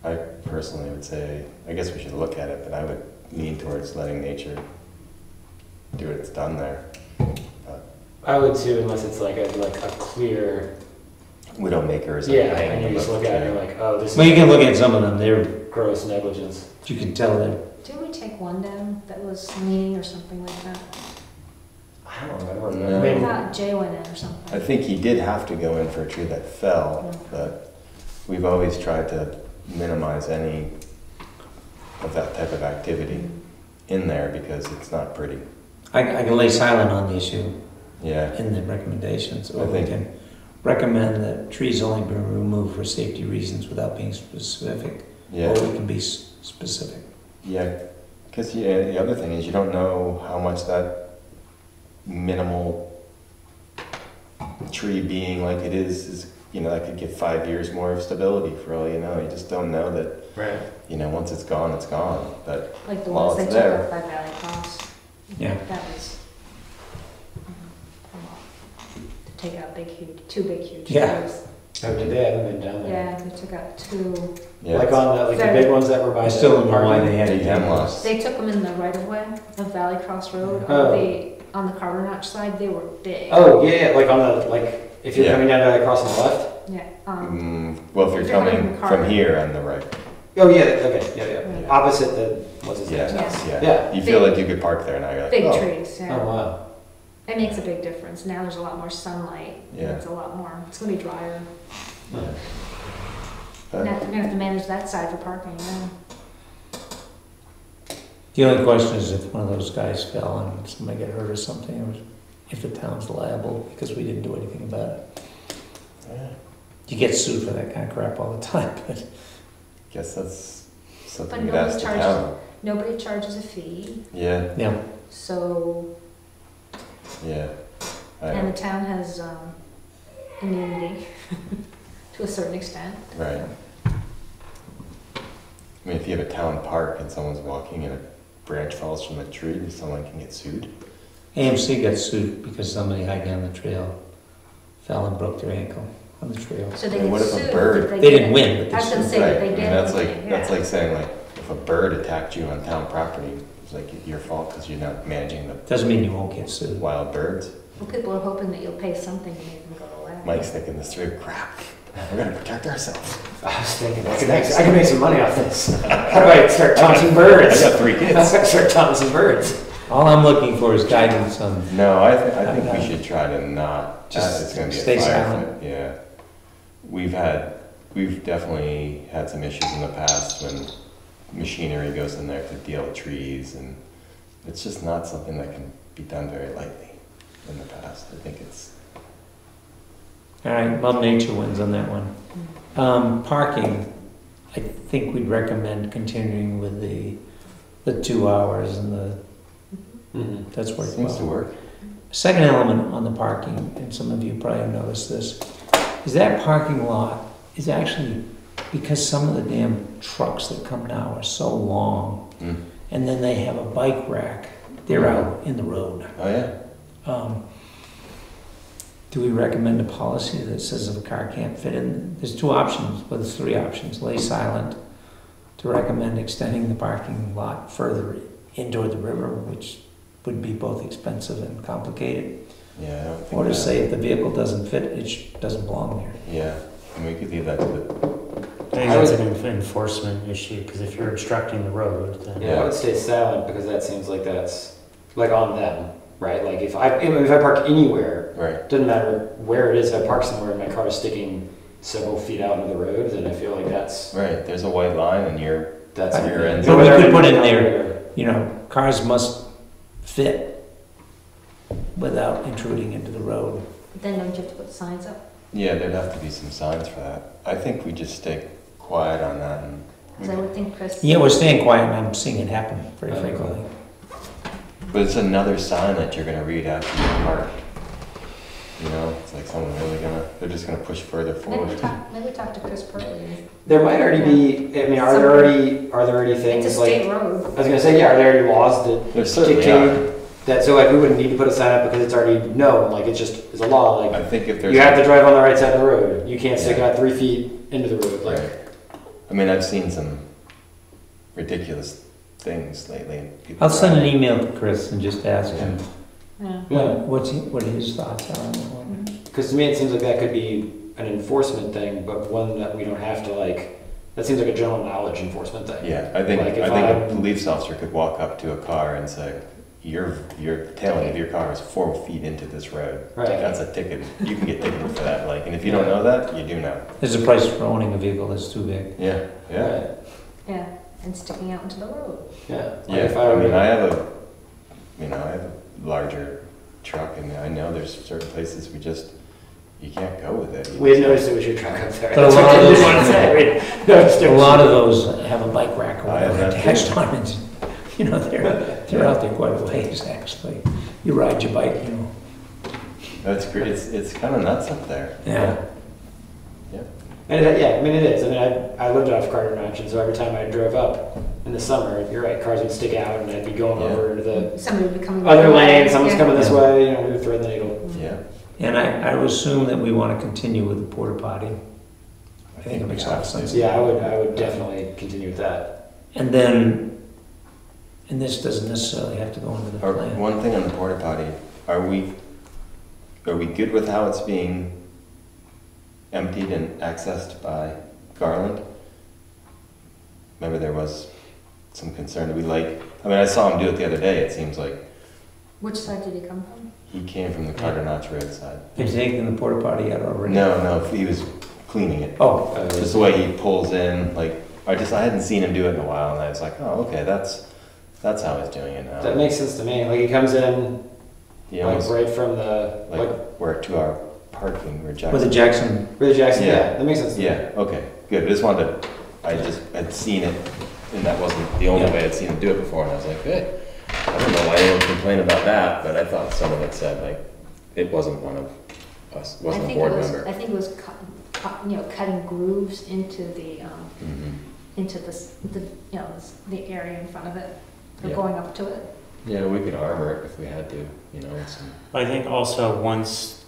I personally would say, I guess we should look at it, but I would lean towards letting nature do what it's done there. I would too, unless it's like a clear. Widowmaker is. Yeah, and you just look at it and you're like, oh, this Well, you is can look at some of them, they're, gross negligence. you can tell they're, didn't we take one down that was leaning or something like that? I don't remember. No. I I mean, thought Jay went in or I something. think he did have to go in for a tree that fell, but we've always tried to minimize any of that type of activity in there because it's not pretty. I can lay silent on the issue Yeah, in the recommendations, or I we think- can recommend that trees only be removed for safety reasons without being specific. yeah, Or we can be specific. yeah. Because the other thing is you don't know how much that minimal tree being like it is, that could give 5 years more of stability for all you know. You just don't know that, right. once it's gone, it's gone. But Like the While ones they it's took there. up by Valley Cross. Yeah. That was a lot. To take out two big huge Yeah. trees. Oh, did they? I haven't been down there. Yeah, they took out two. yeah, Like on the Very- big ones that were by I the still don't know why parking? they had big to do hemlocks. They took them in the right of way of Valley Cross Road. Oh. On the Carter Notch side, they were big. Oh, yeah, like on the, if you're Yeah. coming down to across on the left? Yeah. Well, if you're If you're coming coming from from Carver. here on the right. Oh, yeah, okay, yeah. Yeah. Opposite the, what's his name? Yes, yeah. Yeah. You feel Big- like you could park there now. You're like, Big oh, trees, yeah. Oh, wow. It makes a big difference. Now there's a lot more sunlight. Yeah. It's a lot more, it's gonna be drier. Yeah. Uh, Now, we're gonna have to manage that side for parking, yeah. The only question is if one of those guys fell and somebody got hurt or something, or if the town's liable because we didn't do anything about it. yeah. You get sued for that kind of crap all the time, but Guess that's something But we'd nobody ask the charges- town. Nobody charges a fee, Yeah, yeah, so, yeah. I and know. the town has, immunity to a certain extent. Right. I mean, if you have a town park and someone's walking and a branch falls from a tree, someone can get sued. AMC got sued because somebody hiking on the trail fell and broke their ankle on the trail. So they And get what if a sued. bird- They didn't win, but I was they gonna sued. say, Right. that they I mean, did. that's win, that's yeah. like saying like if a bird attacked you on town property, it's like your fault because you're not managing the Doesn't mean you won't get sued. wild birds. Well, people are hoping that you'll pay something to make them go away. Mike's thinking this through. Crap, we're gonna protect ourselves. I was thinking, I could make some money off this. How do I start taunting birds? I got 3 How kids. do I start taunting some birds? All I'm looking for is guidance on, No, I think we should try to not. Just It's going to be stay a firefight. silent. Yeah, we've definitely had some issues in the past when machinery goes in there to deal with trees, and it's just not something that can be done very lightly. In the past, I think it's all right, Mother Nature wins on that one. Parking, I think we'd recommend continuing with the 2 hours and that's worked seems to well. work. Second element on the parking, and some of you probably have noticed this, is that parking lot is actually, because some of the damn trucks that come now are so long, Mm. and then they have a bike rack, they're out in the road. Oh yeah. Do we recommend a policy that says if a car can't fit in? There's 2 options, well, there's 3 options. Lay silent, to recommend extending the parking lot further in toward the river, which would be both expensive and complicated. Yeah, I don't think Or to that- say if the vehicle doesn't fit, it doesn't belong there. Yeah, and we could leave that to the. I think that's an enforcement issue, because if you're obstructing the road, then. Yeah, I would stay silent because that seems like that's like on them, right? Like if I park anywhere, Right. doesn't matter where it is. If I park somewhere and my car is sticking several feet out into the road, then I feel like that's Right. There's a white line, and you're. that's Your end. But we Whether could I put in park there, you know, cars must fit without intruding into the road. Then don't you have to put signs up? Yeah, there'd have to be some signs for that. I think we just stay quiet on that and. Because I would think Chris. Yeah, we're staying quiet, and I'm seeing it happen very Okay. frequently. But it's another sign that you're gonna read after you park. You know, it's like someone really they're just gonna push further forward. Maybe talk to Chris Purley. There might already be. I mean, are there already things It's a like? state road. I was gonna say, yeah. Are there already laws that There certainly dictate are. that? So like, we wouldn't need to put a sign up because it's already known. Like it's just it's a law. Like I think if there's. you have to drive on the right side of the road. You can't stick Yeah. out 3 feet into the road. Like Right. I mean, I've seen some ridiculous things lately. and people I'll send an drive- email to Chris and just ask him Yeah. what his thoughts are on that one. because to me it seems like that could be an enforcement thing, but one that we don't have to like. That seems like a general knowledge enforcement thing. Yeah, I think Like if a I'm- police officer could walk up to a car and say, your tail end of your car is 4 feet into this road. Right. That's a ticket. You can get ticketed for that. Like, and if you don't know that, you do know. There's a price for owning a vehicle that's too big. Yeah, yeah. Right. Yeah, and sticking out into the road. Yeah. Like Yeah, if I mean, were- I have a larger truck, and I know there's certain places you can't go with it. We had noticed it was your truck up there. But a That's lot what of I those- didn't want to say. We noticed it A was lot you. of those have a bike rack or I have whatever that attached too. on it. You know, they're out there quite a ways, actually. You ride your bike, you know. That's great. It's kind of nuts up there. Yeah. And yeah, I mean it is. I mean, I lived off Carter Notch, and so every time I drove up in the summer, you're right, cars would stick out, and I'd be going Yeah. over to the Somebody would be coming. other the other lane. way. Someone's Yeah. coming this Yeah. way. You know, we would thread the needle. Yeah. And I would assume that we want to continue with the porta potty. I think it makes a lot of sense. Yeah, I would definitely continue with that. And then, and this doesn't necessarily have to go into the Or plan. one thing on the porta potty, are we good with how it's being emptied and accessed by Garland? Remember there was some concern. I mean, I saw him do it the other day. It seems like Which side did he come from? he came from the Carter Notch Road side. Have you taken the porta potty out already? No, he was cleaning it. Oh, Just the way he pulls in, like, I hadn't seen him do it in a while, and I was like, oh, okay, that's how he's doing it now. That makes sense to me. Like he comes in He like almost, right from the like, we're at 2 hour parking, we're with the Jackson, Ridge Jackson. Yeah. Yeah, that makes sense. To me. Yeah, okay, good. I just wanted to, I just had seen it, and that wasn't the only Yeah. way I'd seen him do it before, and I was like, good. I don't know why anyone complained about that, but I thought someone had said, like, it wasn't one of Us, I wasn't a think board it was, member. I think it was cutting grooves into the, Mhm. into the area in front of it, or Yeah. going up to it. Yeah, we could armor it if we had to, you know, with some, I think also once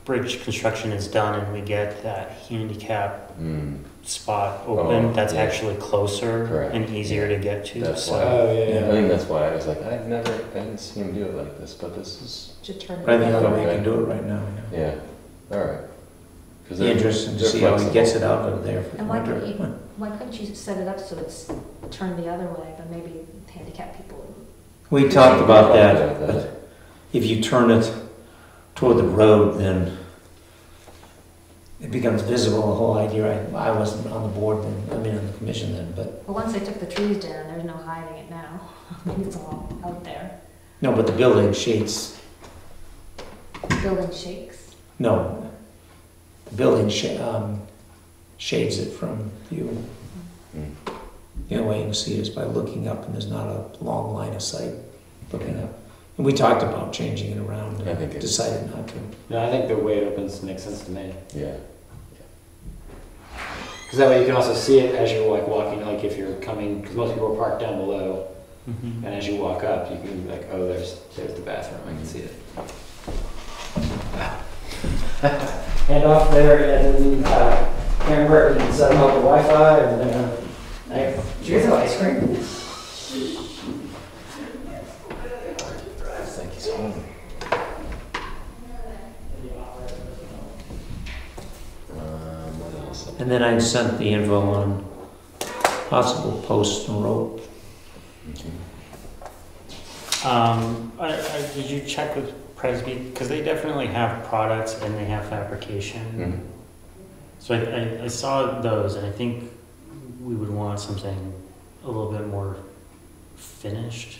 bridge construction is done and we get that handicap spot open, Oh, that's yeah. actually closer Correct. and easier to get to. That's So why. Oh, I yeah. think that's why I was like, I didn't see him do it like this, but this is, To turn But I think it. that way you can do it right now, yeah. yeah, all right. 'Cause Be they're- interesting to they're see how he gets it flexible. out of there for the And why winter. couldn't Why couldn't you set it up so it's turned the other way, but maybe handicapped people? We talked about Yeah, that, that- but if you turn it toward the road, then it becomes visible, the whole idea. I wasn't on the board then, I mean, on the commission then, but, Well, once they took the trees down, there's no hiding it now. I mean, it's all out there. no, but the building shades, Building shakes. no. The building shades it from view. Mm. The only way you can see it is by looking up, and there's not a long line of sight looking up. And we talked about changing it around I think and it's- decided not to. No, I think the way it opens makes sense to me. Yeah, Because that way you can also see it as you're like walking, like if you're coming, because most people are parked down below, Mhm. and as you walk up, you can be like, oh, there's the bathroom, I can see it. Hand off there, and Amber can set up the Wi-Fi, and did you guys have ice cream? I think he's home. What else? And then I sent the info on possible posts and rope. Did you check with Presby? Because they definitely have products and they have fabrication. Mhm. So I saw those, and I think we would want something a little bit more finished.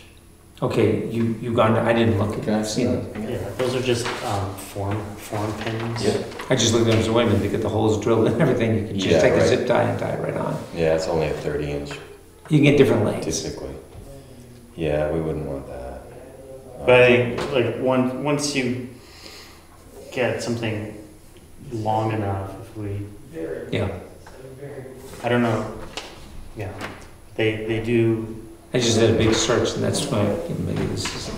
Okay, you gone, I didn't look at Can I that, see seen that? it. Yeah, those are just form pins. Yeah. I just looked at them, so wait a minute, they get the holes drilled and everything, you can Yeah, just take a right. zip tie and tie it right on. Yeah, it's only a 30-inch You can get different lengths. typically. Yeah, we wouldn't want that. But I think like once you get something long enough, if we, Yeah, I don't know, yeah, they do. I just did a big search and that's why, maybe this is,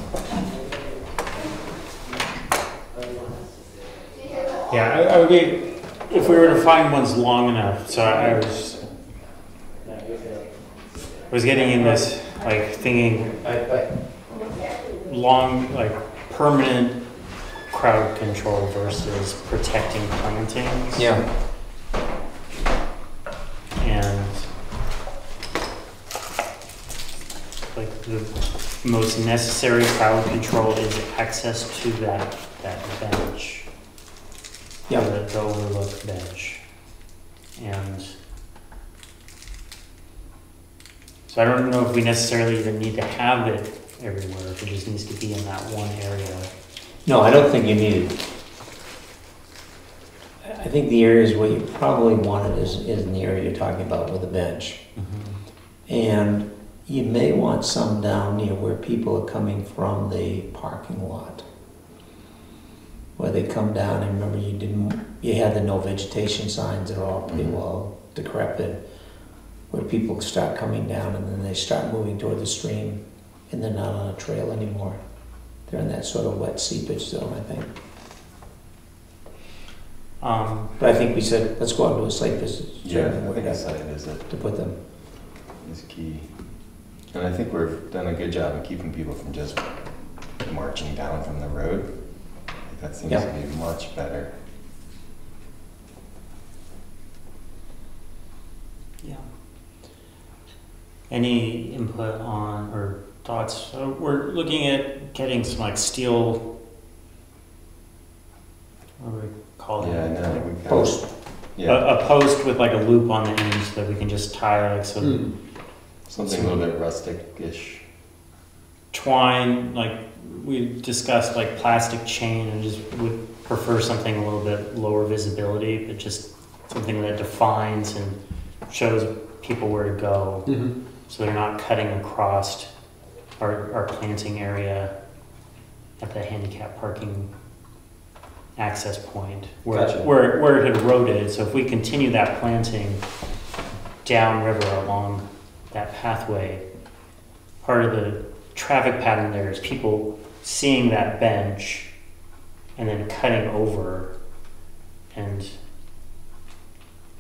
Yeah, I would be, if we were to find ones long enough, so I was getting in this, like, thinking, long, like, permanent crowd control versus protecting plantings. yeah. And, like, the most necessary crowd control is access to that bench. Yeah. The overlook bench. And so I don't know if we necessarily even need to have it everywhere, if it just needs to be in that one area. No, I don't think you need it. I think the areas where you probably want it is in the area you're talking about with the bench. And you may want some down near where people are coming from the parking lot. Where they come down, and remember you had the no vegetation signs that are all pretty well decrepit. Where people start coming down and then they start moving toward the stream and they're not on a trail anymore. They're in that sort of wet seepage zone, I think. But I think we said, let's go out and do a site visit. Yeah, I Where think a to site visit put them. is key. And I think we've done a good job of keeping people from just marching down from the road. Like, that seems Yeah. to be much better. Yeah. Any input on, or thoughts? So we're looking at getting some like steel, what do we call it? Yeah, I know. we got- Post. Yeah, A post with like a loop on the end so that we can just tie like some something a little bit rustic-ish. twine, like we discussed like plastic chain, and just would prefer something a little bit lower visibility, but just something that defines and shows people where to go, so they're not cutting across our planting area at the handicap parking access point where, Gotcha. where it had eroded. So if we continue that planting downriver along that pathway, part of the traffic pattern there is people seeing that bench and then cutting over, and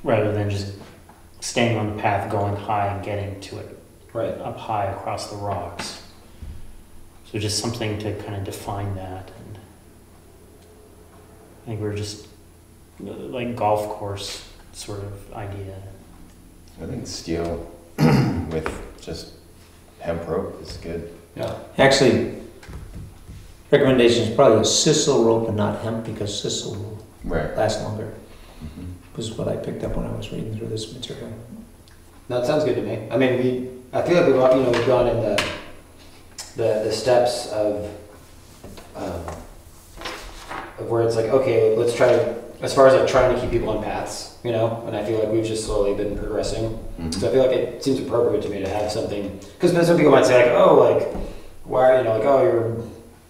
rather than just staying on the path, going high and getting to it Right. up high across the rocks. So just something to kind of define that. And I think we're just like golf course sort of idea. I think steel with just hemp rope is good. Yeah. Actually, recommendation is probably a sisal rope and not hemp, because sisal will Right. last longer, Mhm. was what I picked up when I was reading through this material. No, it sounds good to me. I mean, I feel like we've gone in the steps of where it's like, okay, let's try to, as far as like trying to keep people on paths, you know, and I feel like we've just slowly been progressing. Mhm. So I feel like it seems appropriate to me to have something, because then some people might say like, oh, like, why, you know, like, oh, you're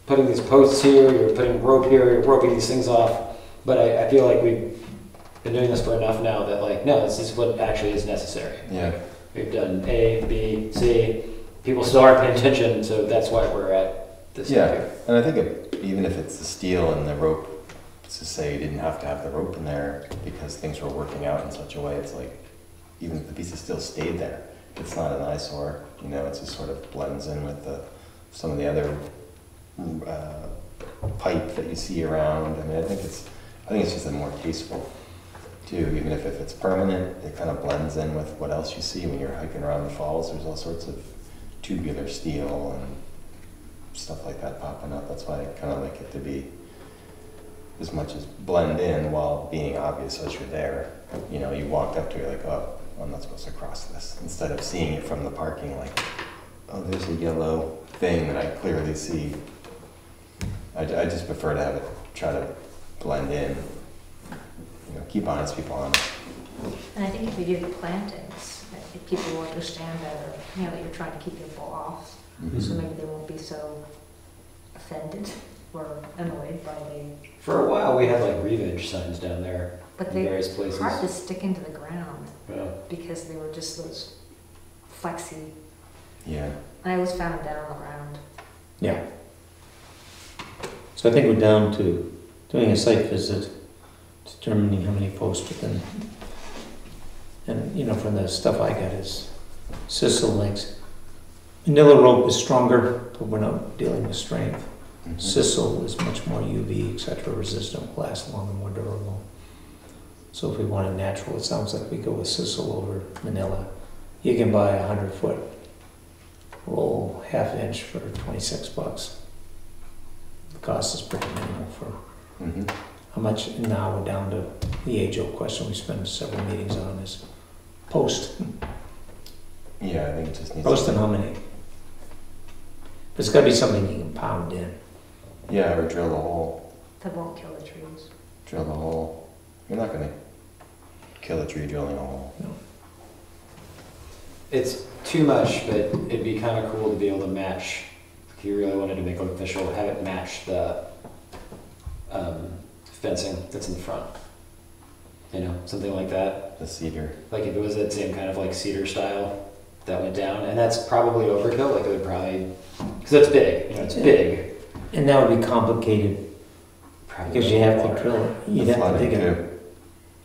putting these posts here, you're putting rope here, you're roping these things off. But I feel like we've been doing this for enough now that like, no, this is what actually is necessary. Yeah. We've done A, B, C. People still aren't paying attention, so that's why we're at this Yeah. step here. And I think even if it's the steel and the rope, to say you didn't have to have the rope in there because things were working out in such a way, it's like, even if the piece of steel stayed there, it's not an eyesore, you know, it just sort of blends in with some of the other pipe that you see around. I mean, I think it's just a more tasteful too, even if it's permanent, it kind of blends in with what else you see when you're hiking around the falls. There's all sorts of tubular steel and stuff like that popping up. That's why I kind of like it to be as much as blend in while being obvious as you're there. You know, you walked up to it like, oh, I'm not supposed to cross this. Instead of seeing it from the parking, like, oh, there's a yellow thing that I clearly see. I just prefer to have it try to blend in. You know, keep honest people honest. And I think if you do the plantings, I think people will understand better, you know, that you're trying to keep people off. Mhm. So maybe they won't be so offended or annoyed by For a while, we had like re-veg signs down there but in they various places. hard to stick into the ground Yeah. because they were just those flexy. Yeah. I always found them down on the ground. Yeah. So I think we're down to doing a site visit, determining how many posts within. And, you know, from the stuff I got is sisal links. Manila rope is stronger, but we're not dealing with strength. Mhm. Sisal is much more UV, etc., resistant, will last longer, more durable. So if we want a natural, it sounds like we go with sisal over Manila. You can buy a 100-foot roll, half-inch for $26. The cost is pretty minimal for Mhm. how much. Now we're down to the age-old question we spend several meetings on is post. Yeah, I think it just needs Post and how many? But it's got to be something you can pound in. Yeah, or drill the hole. That won't kill the trees. Drill the hole. You're not going to kill a tree drilling a hole. It's too much, but it'd be kind of cool to be able to match. If you really wanted to make it official, have it match the fencing that's in the front. You know, something like that. The cedar. Like if it was that same kind of like cedar style that went down, and that's probably overkill. Like it would probably, because it's big. You know, it's Yeah. big. And that would be complicated Probably because you have to water. drill it. You'd The have to flooding, dig too.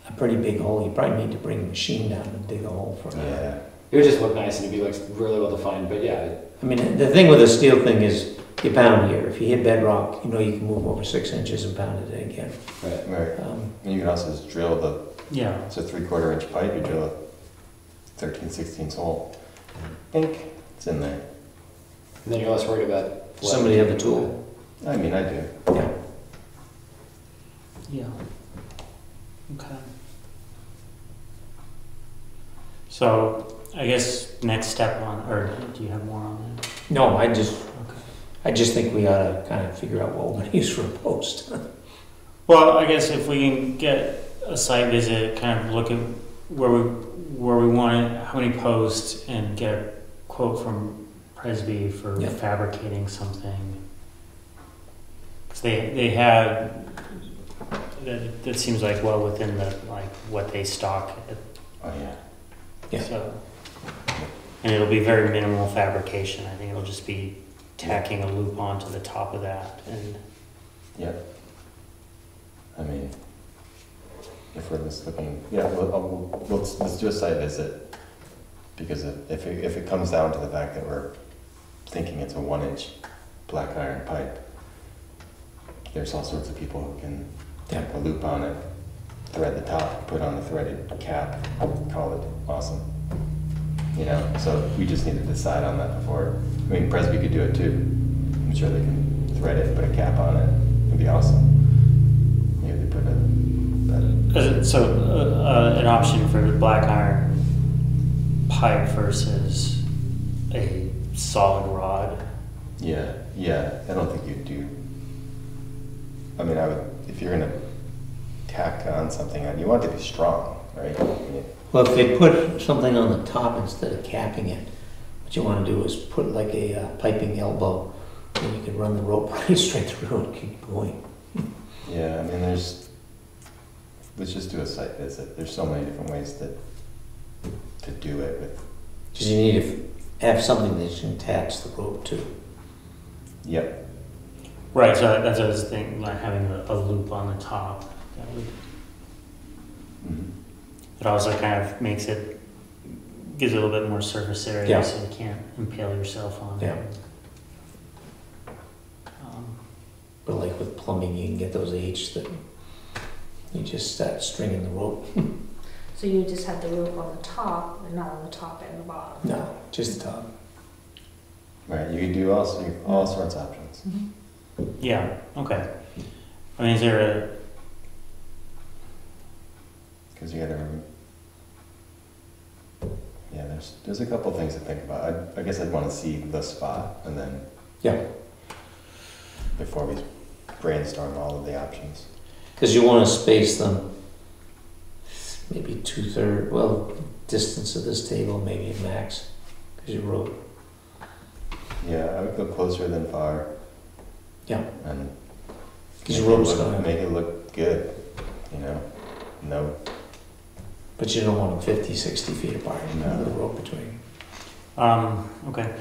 a pretty big hole. You probably need to bring a machine down and dig a hole for it. Yeah. It would just look nice and it'd be like really well defined. But yeah, I mean, the thing with the steel thing is you pound here. If you hit bedrock, you know you can move over 6 inches and pound it again. right. Right. And you can also just drill Yeah. it's a 3/4 inch pipe, you drill a 13/16 hole. Ink, it's in there. And then you're less worried about flooding. Somebody have a tool. I mean, I do. Yeah. Yeah. Okay. So I guess next step on, or do you have more on that? No, I Okay. just think we ought to kind of figure out what we're going to use for a post. Well, I guess if we can get a site visit, kind of look at where we want it, how many posts, and get a quote from Presby for Yeah. fabricating something. Because they had that seems like well within the, like, what they stock. Oh, yeah. Yeah. So, and it'll be very minimal fabrication. I think it'll just be tacking a loop onto the top of that. And Yep. I mean, if we're just looking, yeah, let's do a site visit. Because if it comes down to the fact that we're thinking it's a 1-inch black iron pipe, there's all sorts of people who can tack a loop on it, thread the top, put on a threaded cap, call it awesome. You know, so we just need to decide on that before. I mean, Presby could do it too. I'm sure they can thread it, put a cap on it. It'd be awesome. Maybe they put an option for black iron pipe versus a solid rod. Yeah. I don't think you'd do. I mean, I would, if you're gonna tack on something on, you want it to be strong, right? I mean, Well, if they put something on the top instead of capping it, what you want to do is put like a piping elbow, and you can run the rope right straight through and keep going. yeah, I mean, let's just do a site visit. There's so many different ways to do it with. Because you need to have something that you can attach the rope to. Yep. Right, so that's what I was thinking, like having a loop on the top. That would, Mhm. it also kind of makes it, gives it a little bit more surface area, Yeah. so you can't impale yourself on Yeah. it. Um, But like with plumbing, you can get those H that you just start stringing the rope. So you just had the rope on the top, but not on the top and the bottom. No, just the top. Right, you can do all sorts of options. Yeah, okay. I mean, is there Because you gotta, yeah, there's a couple things to think about. I guess I'd want to see the spot and then. Yeah. Before we brainstorm all of the options. Because you want to space them maybe 2/3, well, distance of this table, maybe at max, because you wrote. Yeah, I would go closer than far. Yeah. And Because your rope's make going. it look good, you know? No, But you don't want them 50, 60 feet apart, No. with a rope between. okay.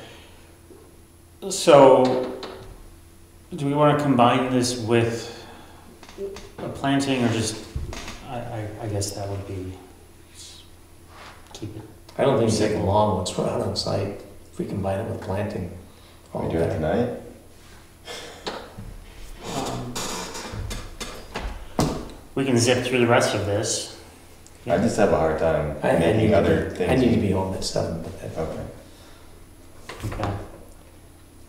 So, do we want to combine this with a planting, or just, I guess that would be, keep it. I don't think it's taking long once we're out on site, if we combine it with planting. we do it tonight? We can zip through the rest of this. I just have a hard time I need making to other be- things. I need to be home at 7, but that, Okay. Okay.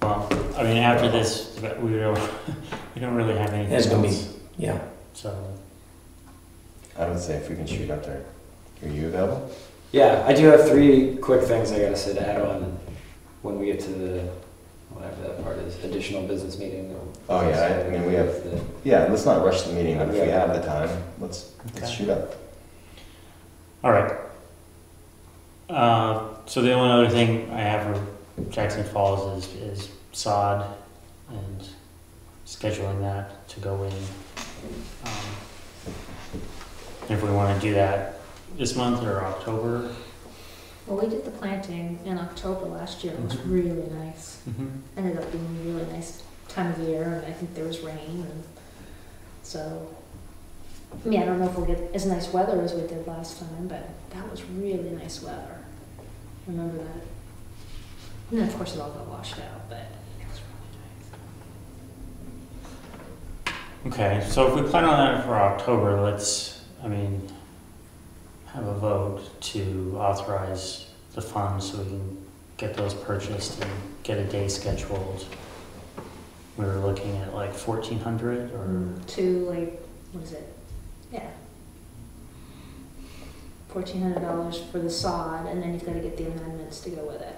Well, I mean, after this, we don't, we don't really have anything It's gonna be- else, yeah. so. I would say if we can shoot up there. Are you available? Yeah, I do have 3 quick things I gotta say to add on when we get to the, whatever that part is, additional business meeting. Oh, yeah, I mean, we have, the, yeah, let's not rush the meeting, but if we Okay. have the time, let's Okay. shoot up. All right. So the only other thing I have for Jackson Falls is sod and scheduling that to go in. If we want to do that this month or October. Well, we did the planting in October last year. It was Mhm. really nice. Mm-hmm. Ended up being a really nice time of year, and I think there was rain, and so. I mean, I don't know if we'll get as nice weather as we did last time, but that was really nice weather. Remember that? And then, of course, it all got washed out, but it was really nice. Okay, so if we plan on that for October, let's, have a vote to authorize the funds so we can get those purchased and get a day scheduled. We were looking at like 1,400 or, To like, what is it? Yeah. $1,400 for the sod, and then you've got to get the amendments to go with it.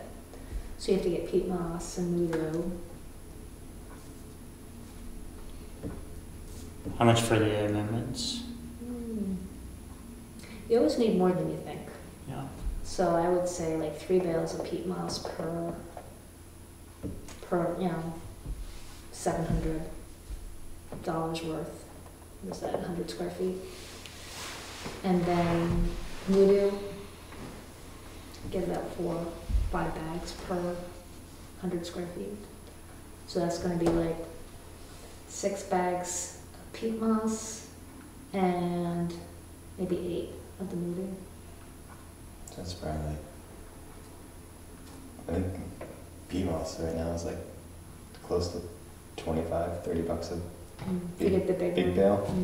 So you have to get peat moss and Ludo. how much for the amendments? You always need more than you think. Yeah. So I would say like 3 bales of peat moss per $700 worth. was that 100 square feet? And then Voodoo, get about 4 or 5 bags per 100 square feet. So that's gonna be like 6 bags of peat moss and maybe 8 of the Voodoo. That's probably like, I think PMOS right now is like close to 25, 30 bucks a If you get the big big one. bale.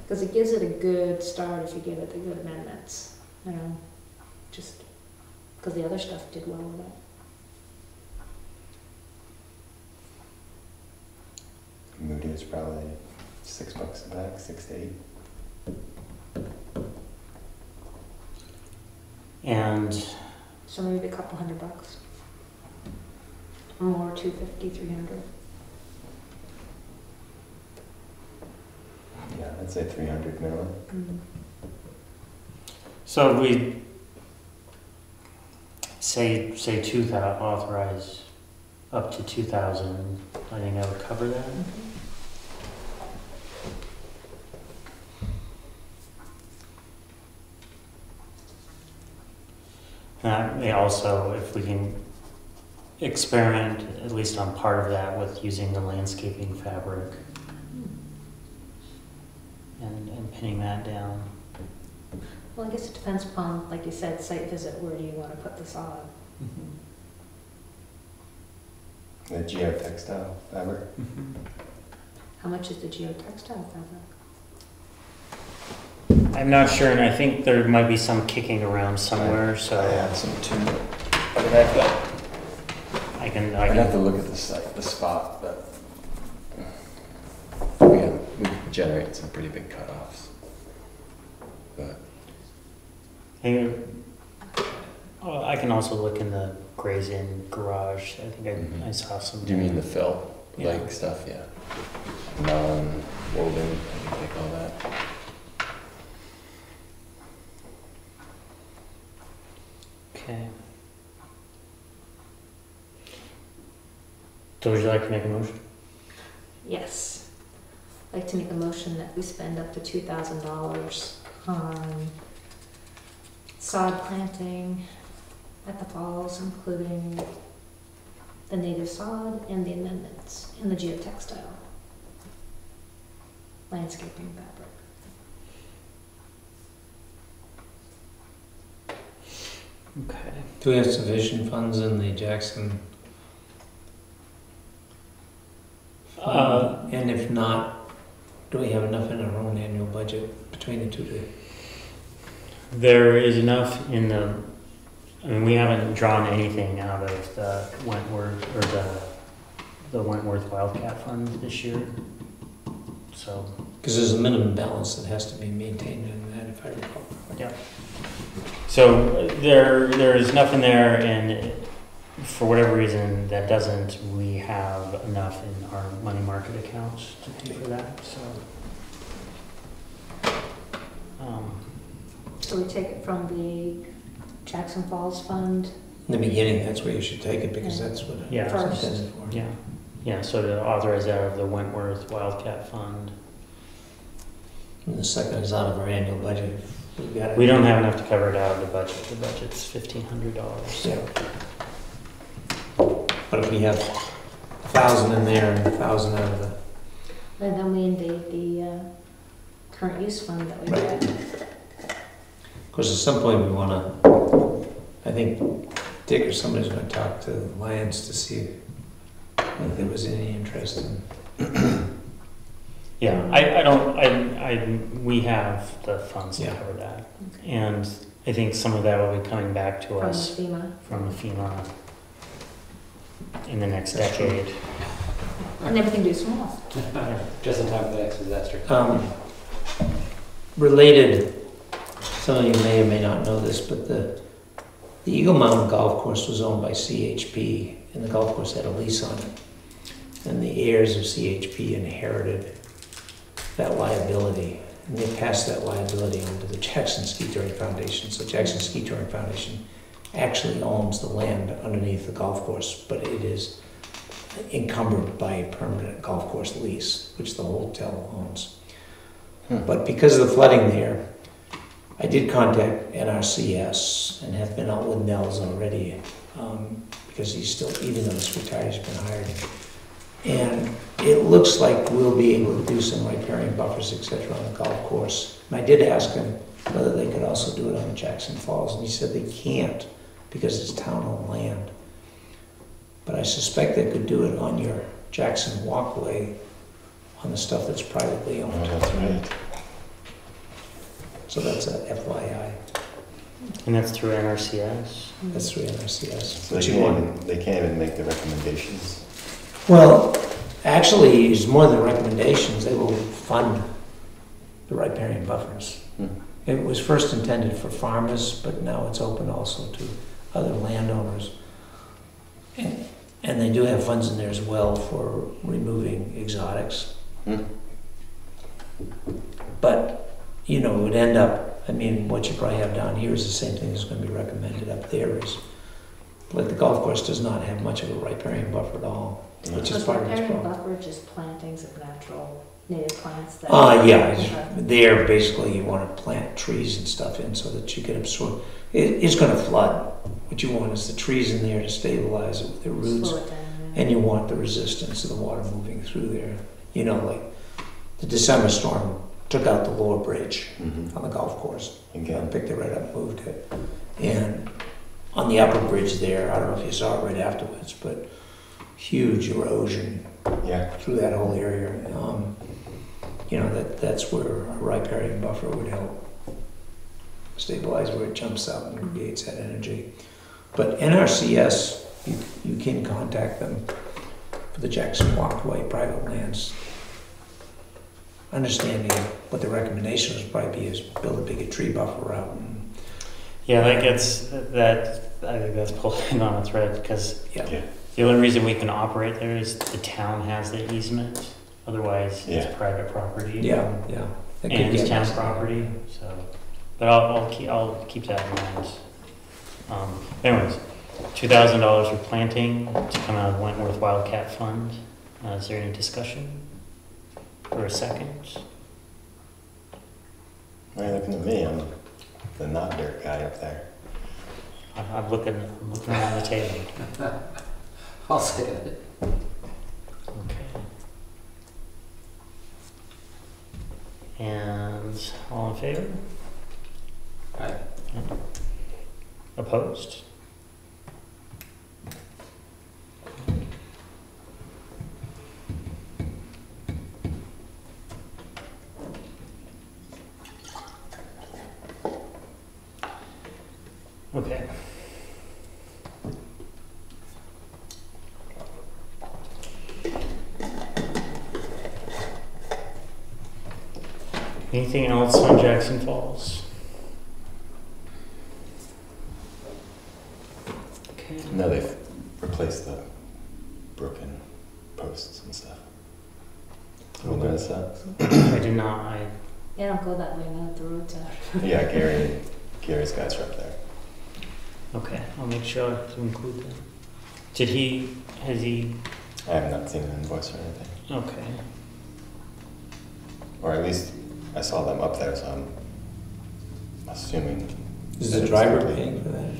Because it gives it a good start if you give it the good amendments, you know, just because the other stuff did well with it. Moody is probably $6 a bag, 6 to 8. And So maybe a couple $100. Or more, 250, 300. Yeah, I'd say 300 minimum. so if we say 2,000, authorize up to 2,000, I think that would cover that. That may also, if we can experiment, at least on part of that, with using the landscaping fabric and pinning that down. Well, I guess it depends upon, like you said, site visit, where do you want to put this on? The geotextile fabric. How much is the geotextile fabric? I'm not sure, and I think there might be some kicking around somewhere, so I have some too. I mean, I've got, I'd have to look at the site, the spot, but we generate some pretty big cutoffs. But I can also look in the Gray's Inn garage. I think I saw some. do you mean the fill, Yeah. like stuff? Yeah. Non-woven, I think they call that. Okay. So would you like to make a motion? Yes. I'd like to make a motion that we spend up to $2,000 on sod planting at the falls, including the native sod and the amendments and the geotextile landscaping fabric. Okay. Do we have sufficient funds in the Jackson? And if not, do we have enough in our own annual budget between the two? There is enough in the. I mean, we haven't drawn anything out of the Wentworth or the Wentworth Wildcat Fund this year. So. Because there's a minimum balance that has to be maintained in that, if I recall. Yeah. So there is nothing there, and for whatever reason that doesn't, we have enough in our money market accounts to pay for that. So. So we take it from the Jackson Falls Fund. In the beginning, that's where you should take it, because that's what Yeah. it's First. intended for. Yeah. So to authorize that of the Wentworth Wildcat Fund. And the second is out of our annual budget. We don't have enough to cover it out of the budget. The budget's $1,500. Yeah. But if we have 1,000 in there and 1,000 out of the, And then we invade the current use fund that we Right. get. of course, at some point we want to, I think Dick or somebody's going to talk to Lions to see if there was any interest in. Yeah, we have the funds to Yeah. cover that. Okay. And I think some of that will be coming back to From us FEMA. from FEMA in the next That's true. decade. And everything due small. Just in time for the next disaster. Related, some of you may or may not know this, but the Eagle Mountain Golf Course was owned by CHP, and the golf course had a lease on it. And the heirs of CHP inherited that liability, and they passed that liability on to the Jackson Ski Touring Foundation. So Jackson Ski Touring Foundation actually owns the land underneath the golf course, but it is encumbered by a permanent golf course lease, which the hotel owns. Hmm. But because of the flooding there, I did contact NRCS and have been out with Nels already, because he's still, even though he's retired, he's been hired. And it looks like we'll be able to do some riparian buffers, et cetera, on the golf course. And I did ask him whether they could also do it on Jackson Falls, and he said they can't because it's town-owned land. But I suspect they could do it on your Jackson Walkway, on the stuff that's privately Oh, owned. that's right. So that's a FYI. And that's through NRCS? That's through NRCS. So But they you want- can't even make the recommendations. Well, actually, it's more than recommendations. They will fund the riparian buffers. Hmm. It was first intended for farmers, but now it's open also to other landowners. And they do have funds in there as well for removing exotics. Hmm. But, you know, it would end up, I mean, what you probably have down here is the same thing that's going to be recommended up there is, like the golf course does not have much of a riparian buffer at all, which is Was part of its riparian problem. buffer just plantings of natural native plants that? Yeah, Okay. there basically you want to plant trees and stuff in so that you can absorb. It's going to flood. What you want is the trees in there to stabilize it with their roots, Slow it down, yeah. and you want the resistance of the water moving through there. You know, like the December storm took out the lower bridge Mm-hmm. on the golf course. Again. Picked it right up, moved it. And on the upper bridge there, I don't know if you saw it right afterwards, but huge erosion Yeah. through that whole area. You know, that's where a riparian buffer would help stabilize where it jumps out and creates that energy. But NRCS, you can contact them for the Jackson Walkway private lands. Understanding what the recommendation would probably be is build a bigger tree buffer out. And, Yeah, that gets, I think that's pulling on a thread, because yeah. the only reason we can operate there is the town has the easement, otherwise Yeah. it's private property. Yeah, yeah. That could And it's get town messy. property, so, but I'll keep that in mind. Anyways, $2,000 for planting to come out of the Wentworth Wildcat Fund. Is there any discussion? For a second? Why are you looking at me? I'm the not dirt guy up there. I'm looking around the table. I'll say it. Okay. And all in favor? Aye. Opposed? Okay. Anything else on Jackson Falls? Okay. No, they've replaced the broken posts and stuff. You Okay. notice that? I did not, Yeah, don't go that way now that the road's out. Yeah, Gary's guys are up there. okay, I'll make sure to include that. Has he, I have not seen an invoice or anything. okay. Or at least I saw them up there, so I'm assuming. Is that the it's driver complete. paying for that?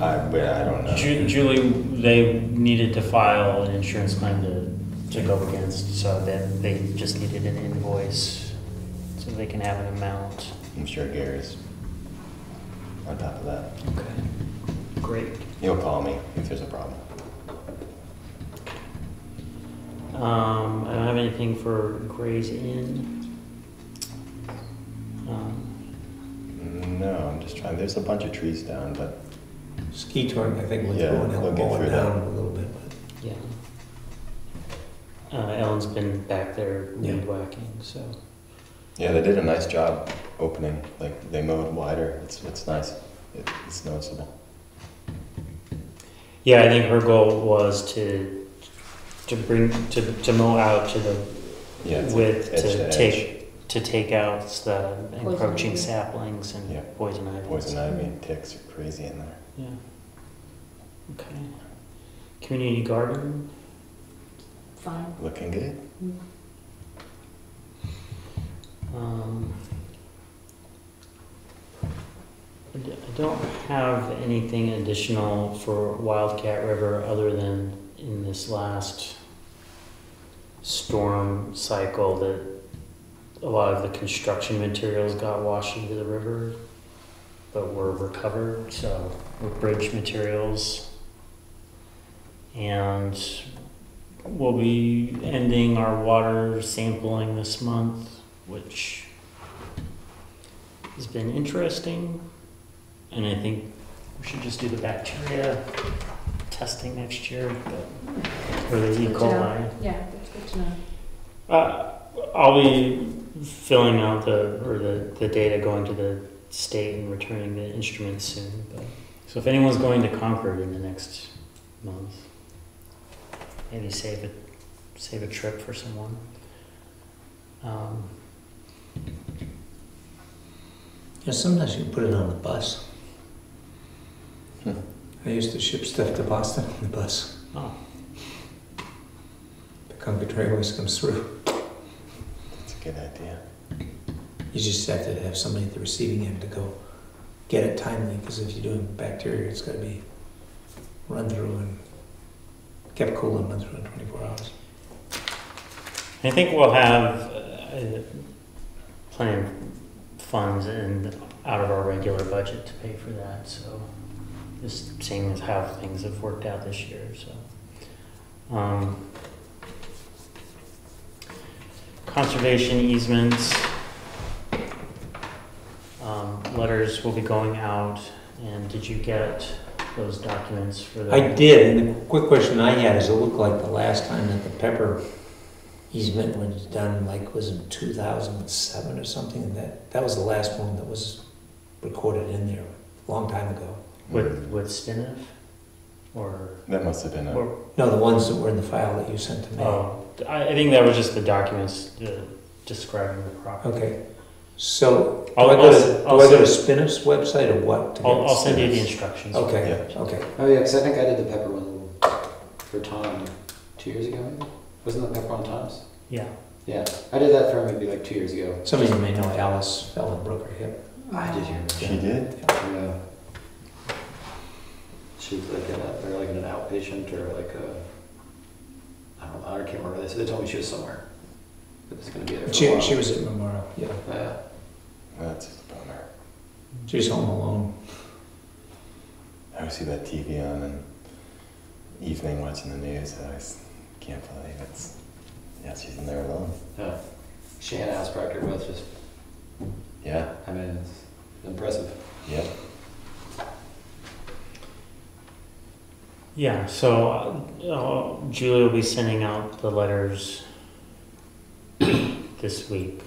I don't know. Julie, they needed to file an insurance claim to go against, so that they just needed an invoice so they can have an amount. I'm sure Gary's on top of that. Okay, great. He'll call me if there's a problem. I don't have anything for Gray's Inn. No, I'm just trying. There's a bunch of trees down, but Ski touring, I think, was Yeah, going we'll out, get going through down that. a little bit. But Yeah. Ellen's been back there Yeah. weed whacking, so. yeah, they did a nice job opening. Like they mowed wider. It's nice. It's noticeable. Yeah, I think her goal was to mow out to the Yeah, it's width edge to edge. take out the encroaching ivy. saplings and Yeah. poison ivy. Poison ivy and ticks are crazy in there. Yeah. Okay. Community garden. fine. Looking good. Mm. I don't have anything additional for Wildcat River other than in this last storm cycle that a lot of the construction materials got washed into the river, but were recovered, so with bridge materials. And we'll be ending our water sampling this month, which has been interesting. And I think we should just do the bacteria testing next year, or the E. Good to know. coli. Yeah, that's good to know. I'll be filling out the data, going to the state and returning the instruments soon. But, so if anyone's going to Concord in the next month, maybe save a trip for someone. Sometimes you can put it on the bus. I used to ship stuff to Boston on the bus. Oh, The Concord Trailways comes through. That's a good idea. You just have to have somebody at the receiving end to go get it timely, because if you're doing bacteria, it's got to be run through and kept cool and run through in 24 hours. I think we'll have plenty of funds out of our regular budget to pay for that. So just seeing as how things have worked out this year. So conservation easements, letters will be going out. And did you get those documents for the? I did, and the quick question I had is, it looked like the last time that the Pepper easement was done, was in 2007 or something, and that was the last one that was recorded in there a long time ago. With Spinif? Or? That must have been a. Or No, the ones that were in the file that you sent to me. oh, I think that was just the documents describing the property. Okay, so do I'll- I go I'll to send- Spinif's website or what? to get I'll send you the Spinif's? instructions. Okay, okay. Oh yeah, because I think I did the pepper one for Tom 2 years ago. Maybe? Wasn't the pepper on Tom's? Yeah. Yeah, I did that for him maybe like 2 years ago. Some of you may know Alice fell and broke her hip. I did hear that. She did? Yeah. She was like in an outpatient or like a, I don't know, I can't remember. They told me she was somewhere. But it's going to be there for a while. She was at Memorial, yeah. Yeah. That's a bummer. She was home alone. I always see that TV on and evening watching the news. I always can't believe it's. Yeah, she's in there alone. Yeah. She and Alice Proctor both just, Yeah, I mean, it's impressive. yeah. Yeah, so Julie will be sending out the letters this week.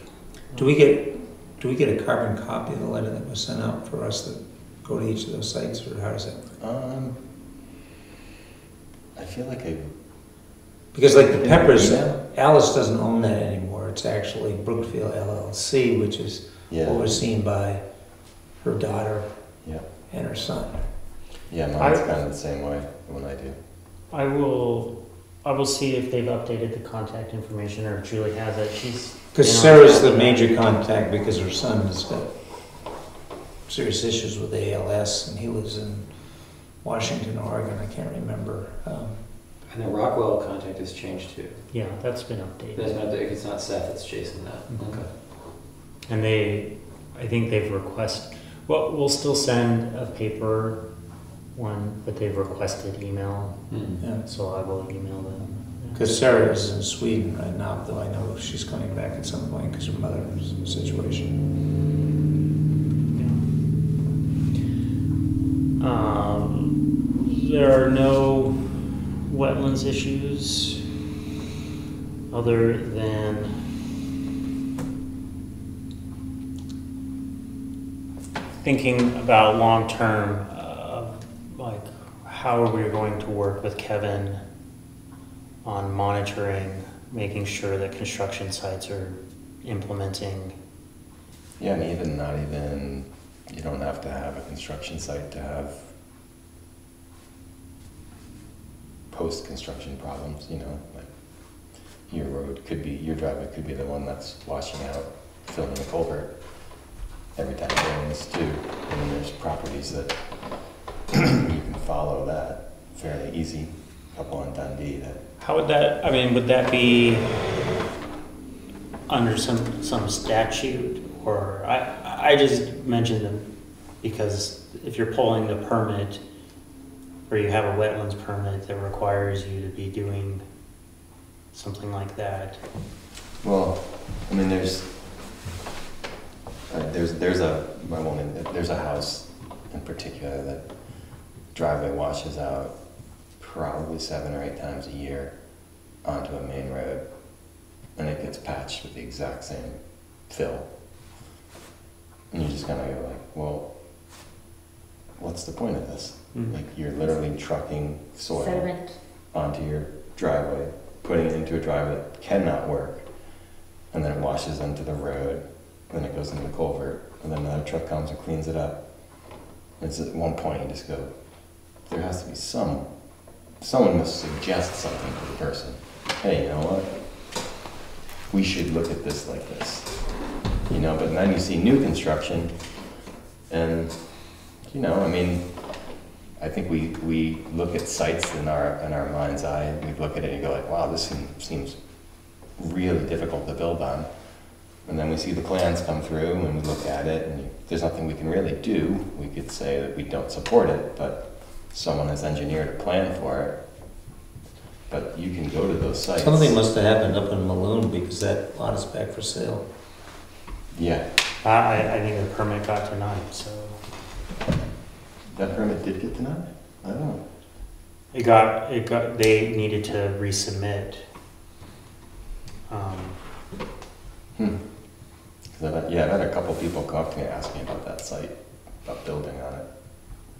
Do we get a carbon copy of the letter that was sent out for us that go to each of those sites, or how does that work? I feel like I. Because like the Yeah. Peppers, Yeah. Alice doesn't own that anymore. It's actually Brookfield LLC, which is Yeah. overseen by her daughter Yeah. and her son. Yeah, mine's kind of the same way when I do. I will see if they've updated the contact information, or if Julie has it. She's Because been on Sarah's top the of major that. contact, because her son has got serious issues with ALS, and he lives in Washington, Oregon. I can't remember. And the Rockwell contact has changed too. Yeah, that's been updated. It's not Seth, it's Jason now. Mhm. Okay. And I think they've requested, well, we'll still send a paper one, but they've requested email, Yeah. so I will email them. Because Sarah is in Sweden right now, though I know she's coming back at some point because her mother is in a situation. There are no wetlands issues other than thinking about long-term, like how are we going to work with Kevin on monitoring, making sure that construction sites are implementing. Yeah, and even not even, you don't have to have a construction site to have post-construction problems, like your road could be, your driveway could be the one that's washing out, filling the culvert every time it rains too. And then there's properties that you can follow that fairly easy. A couple on Dundee that, How would that, I mean, would that be under some statute? Or, I just mentioned them because if you're pulling the permit, or you have a wetlands permit that requires you to be doing something like that. well, I mean, there's a house in particular that driveway washes out probably 7 or 8 times a year onto a main road, and it gets patched with the exact same fill. And you just kind of go like, well, what's the point of this? Mhm. Like, you're literally trucking soil Sediment. onto your driveway, putting it into a driveway that cannot work, and then it washes into the road, then it goes into the culvert, and then another truck comes and cleans it up. It's at one point you just go, there has to be someone must suggest something to the person. Hey, you know what? We should look at this like this. You know, but then you see new construction, and, you know, I mean, I think we look at sites in our mind's eye, and we look at it and go like, wow, this seems really difficult to build on. And then we see the plans come through and we look at it, and there's nothing we can really do. We could say that we don't support it, but someone has engineered a plan for it. But you can go to those sites. Something must have happened up in Maloon because that lot is back for sale. Yeah, I think the permit got denied, so. that permit did get denied? I don't know. They needed to resubmit. I've had a couple people come up to me and ask me about that site, about building on it.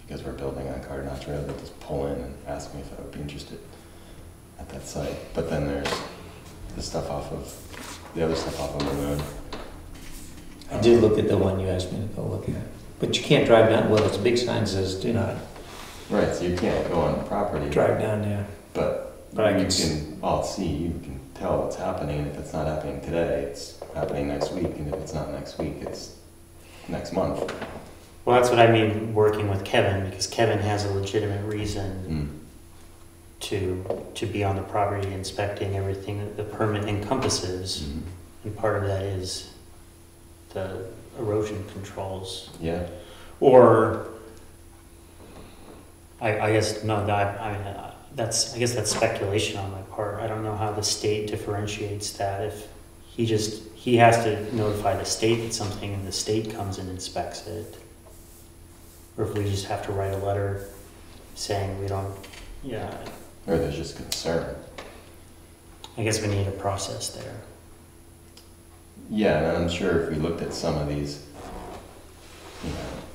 Because we're building on Carter Notch Road, they just pull in and ask me if I would be interested at that site. But then there's the other stuff off of Maloon. I did look at the one you asked me to go look at. But you can't drive down, well, it's a big sign says, do not Right, so you can't go on the property. drive down there. But I you can can all see, you can tell what's happening. If it's not happening today, it's happening next week. And if it's not next week, it's next month. Well, that's what I mean, working with Kevin, because Kevin has a legitimate reason to be on the property inspecting everything that the permit encompasses. Mm-hmm. And part of that is the erosion controls. Yeah. Or, I guess, no, I guess that's speculation on my part. I don't know how the state differentiates that. If he has to notify the state that something and the state comes and inspects it. Or if we just have to write a letter saying we don't, yeah, Or there's just concern. I guess we need a process there. Yeah, and I'm sure if we looked at some of these,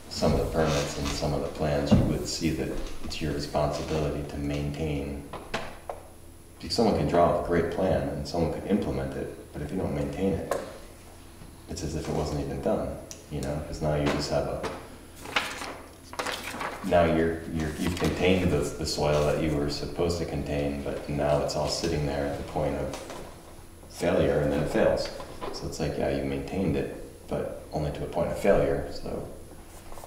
some of the permits and some of the plans, you would see that it's your responsibility to maintain. Because someone can draw up a great plan and someone could implement it, but if you don't maintain it, it's as if it wasn't even done, because now you just have you've contained the soil that you were supposed to contain, but now it's all sitting there at the point of failure, and then it fails. So it's like, yeah, you maintained it, but only to a point of failure. So,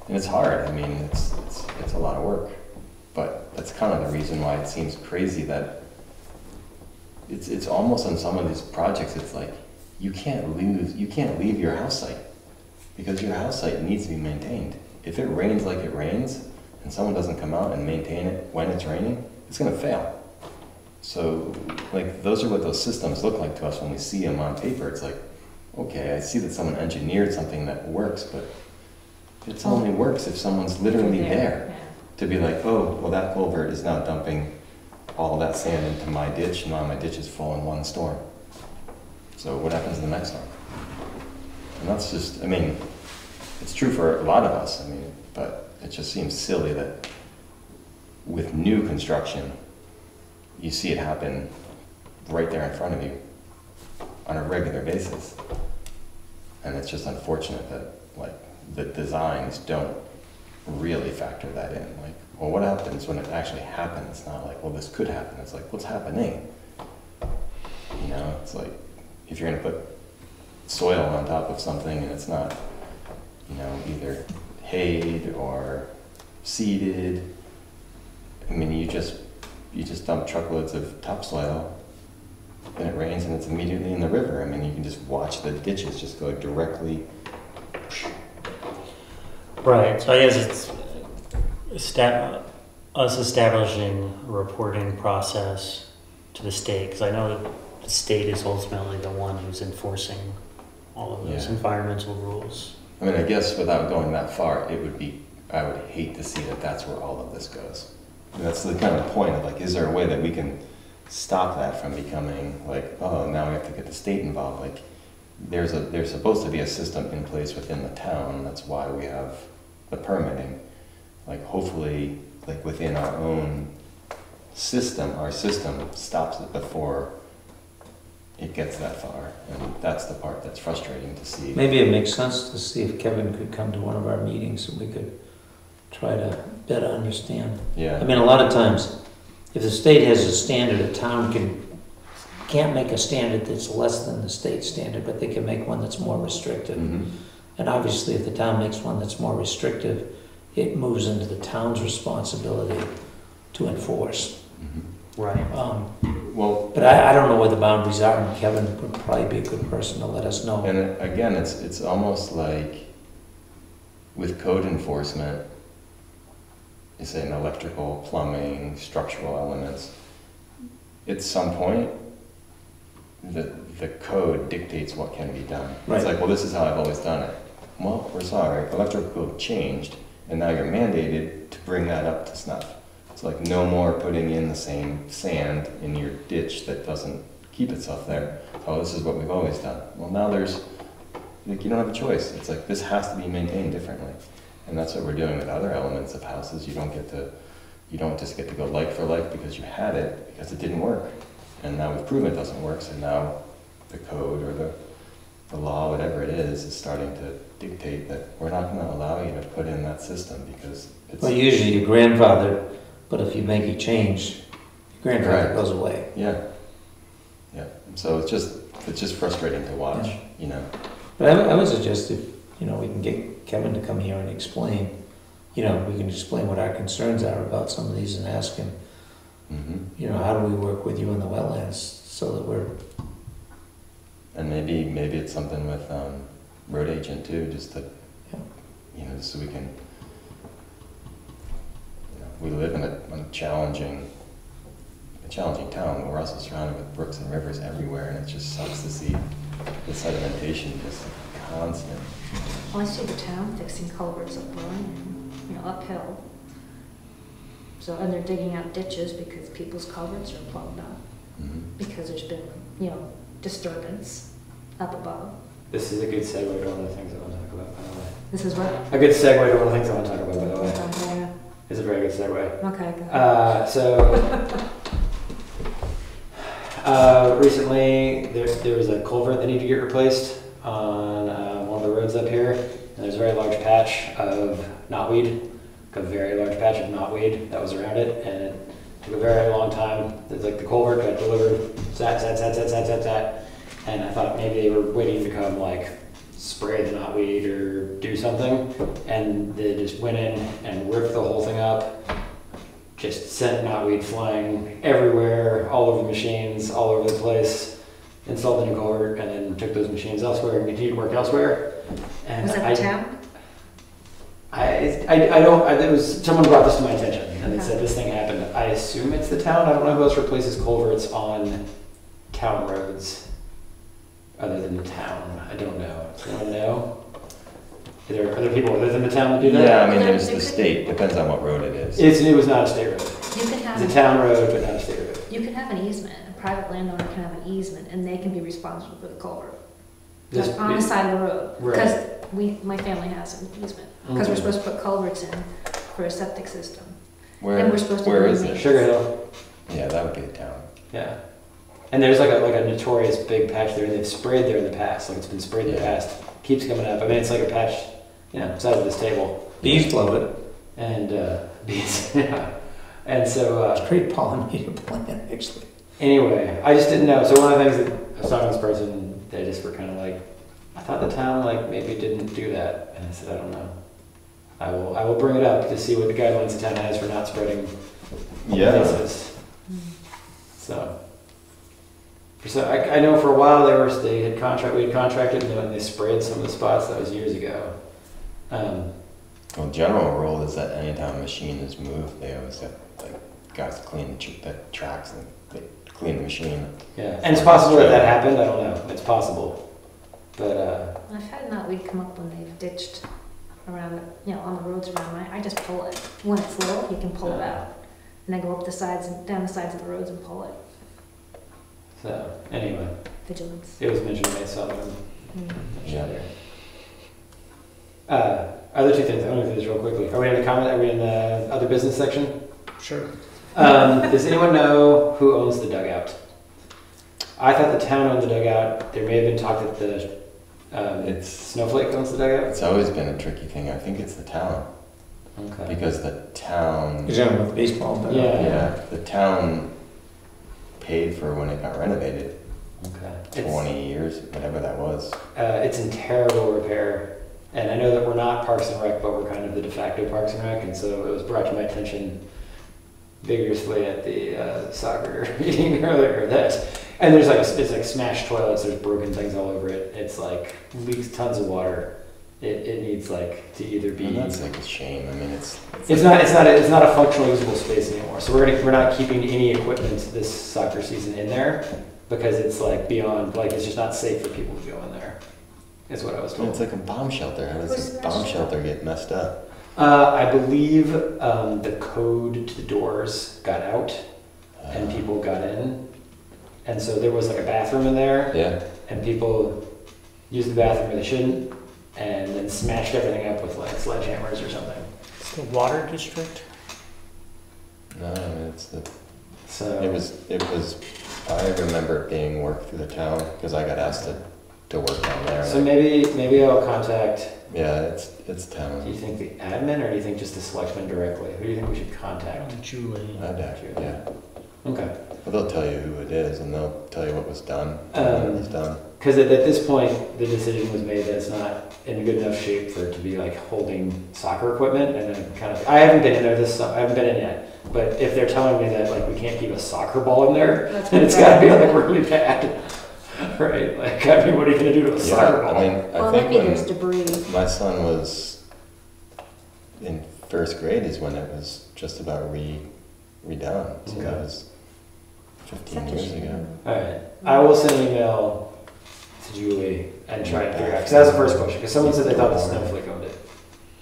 and it's hard. I mean, it's a lot of work, but that's kind of the reason why it seems crazy that it's almost on some of these projects. It's like you can't leave your house site because your house site needs to be maintained. If it rains like it rains, and someone doesn't come out and maintain it when it's raining, it's going to fail. So, like, those are what those systems look like to us when we see them on paper. It's like, okay, I see that someone engineered something that works, but it only works if someone's literally there to be like, oh, well, that culvert is now dumping all that sand into my ditch, and now my ditch is full in one storm. So what happens in the next one? And that's just, I mean, it's true for a lot of us, but it just seems silly that with new construction, you see it happen right there in front of you on a regular basis. And it's just unfortunate that, like, the designs don't really factor that in. Like, well, what happens when it actually happens? Not like, well, this could happen. It's like, what's happening? You know, it's like if you're gonna put soil on top of something and it's not, you know, either hayed or seeded. I mean, you just dump truckloads of topsoil, and it rains, and it's immediately in the river. I mean, you can just watch the ditches just go directly. Right. So I guess it's us establishing a reporting process to the state, because I know that the state is ultimately the one who's enforcing all of those Yeah. environmental rules. I mean, I guess without going that far, it would be, I would hate to see that that's where all of this goes. And that's the kind of point of like, is there a way that we can stop that from becoming like, oh, now we have to get the state involved? Like, there's supposed to be a system in place within the town. That's why we have the permitting. Like, hopefully, like within our own system, our system stops it before it gets that far. And that's the part that's frustrating to see. Maybe it makes sense to see if Kevin could come to one of our meetings and we could try to better understand. Yeah. I mean, a lot of times, if the state has a standard, a town can't make a standard that's less than the state standard, but they can make one that's more restrictive. Mhm. And obviously, if the town makes one that's more restrictive, it moves into the town's responsibility to enforce. Mhm. Right. Well, But I don't know where the boundaries are, and Kevin would probably be a good person to let us know. and again, it's almost like with code enforcement, you say in electrical, plumbing, structural elements, at some point, the code dictates what can be done. Right. It's like, well, this is how I've always done it. Well, we're sorry, electrical code changed, and now you're mandated to bring that up to snuff. It's like no more putting in the same sand in your ditch that doesn't keep itself there. Oh, this is what we've always done. Well, now there's, like, you don't have a choice. It's like this has to be maintained differently. And that's what we're doing with other elements of houses. You don't just get to go like for like because you had it, because it didn't work. And now we've proven it doesn't work, so now the code or the law, whatever it is starting to dictate that we're not going to allow you to put in that system because it's... Well, usually your grandfather, but if you make a change, your grandfather Correct. goes away. Yeah. Yeah. So it's just frustrating to watch, Yeah. you know. But I would suggest if, we can get Kevin to come here and explain, we can explain what our concerns are about some of these and ask him, Mm-hmm. how do we work with you in the wetlands so that we're, And maybe it's something with road agent too, just to, so we can, we live in a challenging town, but we're also surrounded with brooks and rivers everywhere, and it just sucks to see the sedimentation just constant. Well, I see the town fixing culverts up Bryan, uphill. So, and they're digging out ditches because people's culverts are plugged up, Mm-hmm. because there's been, disturbance up above. This is a good segue to one of the things I want to talk about, by the way. This is what? A good segue to one of the things I want to talk about, by the way. Okay, It's a very good segue. go ahead. Recently, there was a culvert that needed to get replaced on one of the roads up here, and there's a very large patch of knotweed, a very large patch of knotweed that was around it, and it took a very long time. It's like the culvert got delivered, sat, and I thought maybe they were waiting to come spray the knotweed or do something, and they just went in and ripped the whole thing up. Just sent knotweed flying everywhere, all over the machines, all over the place, installed the new culvert, and then took those machines elsewhere and continued to work elsewhere. And Was that the town? there was, someone brought this to my attention, and they Okay. said this thing happened. I assume it's the town. I don't know who else replaces culverts on town roads other than the town. I don't know. Does anyone know? Are there people other than the town that do that? Yeah, I mean, Well, there's there the could state, depends on what road it is. It was not a state road. You can It's a have, town road, but not a state road. you can have an easement, a private landowner can have an easement, and they can be responsible for the culvert. This- On the side of the road. Right. Because my family has an easement, because we're Mhm. supposed to put culverts in for a septic system. Where, And we're supposed to where do is maintenance. it? Sugar Hill. Yeah, that would be the town. Yeah. And there's like a notorious big patch there, and they've sprayed there in the past. It's been sprayed in the Yeah. past. Keeps coming up. I mean, it's like a patch, size of this table. bees blow it. And bees. Yeah. And so, It's a great pollinator plant, actually. Anyway, I just didn't know. So one of the things that I was talking to this person, they just were kind of like, I thought the town like maybe didn't do that, and I said, I don't know. I will bring it up to see what the guidelines the town has for not spreading Yeah. places. So I know for a while we had contracted, and then they sprayed some of the spots. That was years ago. Well, general rule is that anytime a machine is moved, they always have like guys clean the tracks and they clean the machine. Yeah, and it's possible that happened. I don't know. It's possible, but I've had knotweed come up when they've ditched around, on the roads around I just pull it. When it's low, you can pull it out. And I go up the sides and down the sides of the roads and pull it. so anyway, Vigilance. it was mentioned by someone. Mm. Yeah. Other two things. I want to do this real quickly. Are we in the comment? Are we in the other business section? Sure. Does anyone know who owns the dugout? I thought the town owned the dugout. There may have been talk that the It's Snowflake owns the dugout. it's always been a tricky thing. I think it's the town Okay. because the town. Is that with baseball? But Yeah. The town paid for when it got renovated. Okay. 20 years, whatever that was. It's in terrible repair. And I know that we're not Parks and Rec, but we're kind of the de facto Parks and Rec. And so it was brought to my attention vigorously at the soccer meeting earlier that, and there's like, it's like smashed toilets, there's broken things all over it. It's like leaks tons of water. It needs like to either be. And that's like a shame. I mean, it's It's not a functional usable space anymore. So we're not keeping any equipment this soccer season in there because it's like beyond, like it's just not safe for people to go in there. Is what I was told. it's like a bomb shelter. How does Who's a bomb smashed shelter get messed up? I believe the code to the doors got out and people got in. And so there was like a bathroom in there Yeah. and people used the bathroom where they shouldn't and then smashed everything up with like sledgehammers or something. It's the water district. No, I mean, it's the. So It was. I remember it being worked through the town because I got asked to work down there. So maybe I'll contact, Yeah, it's do town. you think the admin or do you think just the selectmen directly? Who do you think we should contact? Julie. I'd actually, yeah. Okay. But they'll tell you who it is and they'll tell you what was done. When it was done. Because at this point, the decision was made that it's not in good enough shape for it to be like holding soccer equipment. And then kind of, I haven't been in there I haven't been in yet. But if they're telling me that like we can't keep a soccer ball in there, That's then it's got to be like really bad, right? Like I mean, what are you gonna do to a soccer ball? I mean, I Well, think maybe there's when debris. my son was in first grade is when it was just about redone. So that Okay. was 15 Such a years shame. ago. All right, I will send an email to Julie and try and figure out because that was the first question. Because someone said they thought the Snowflake owned it,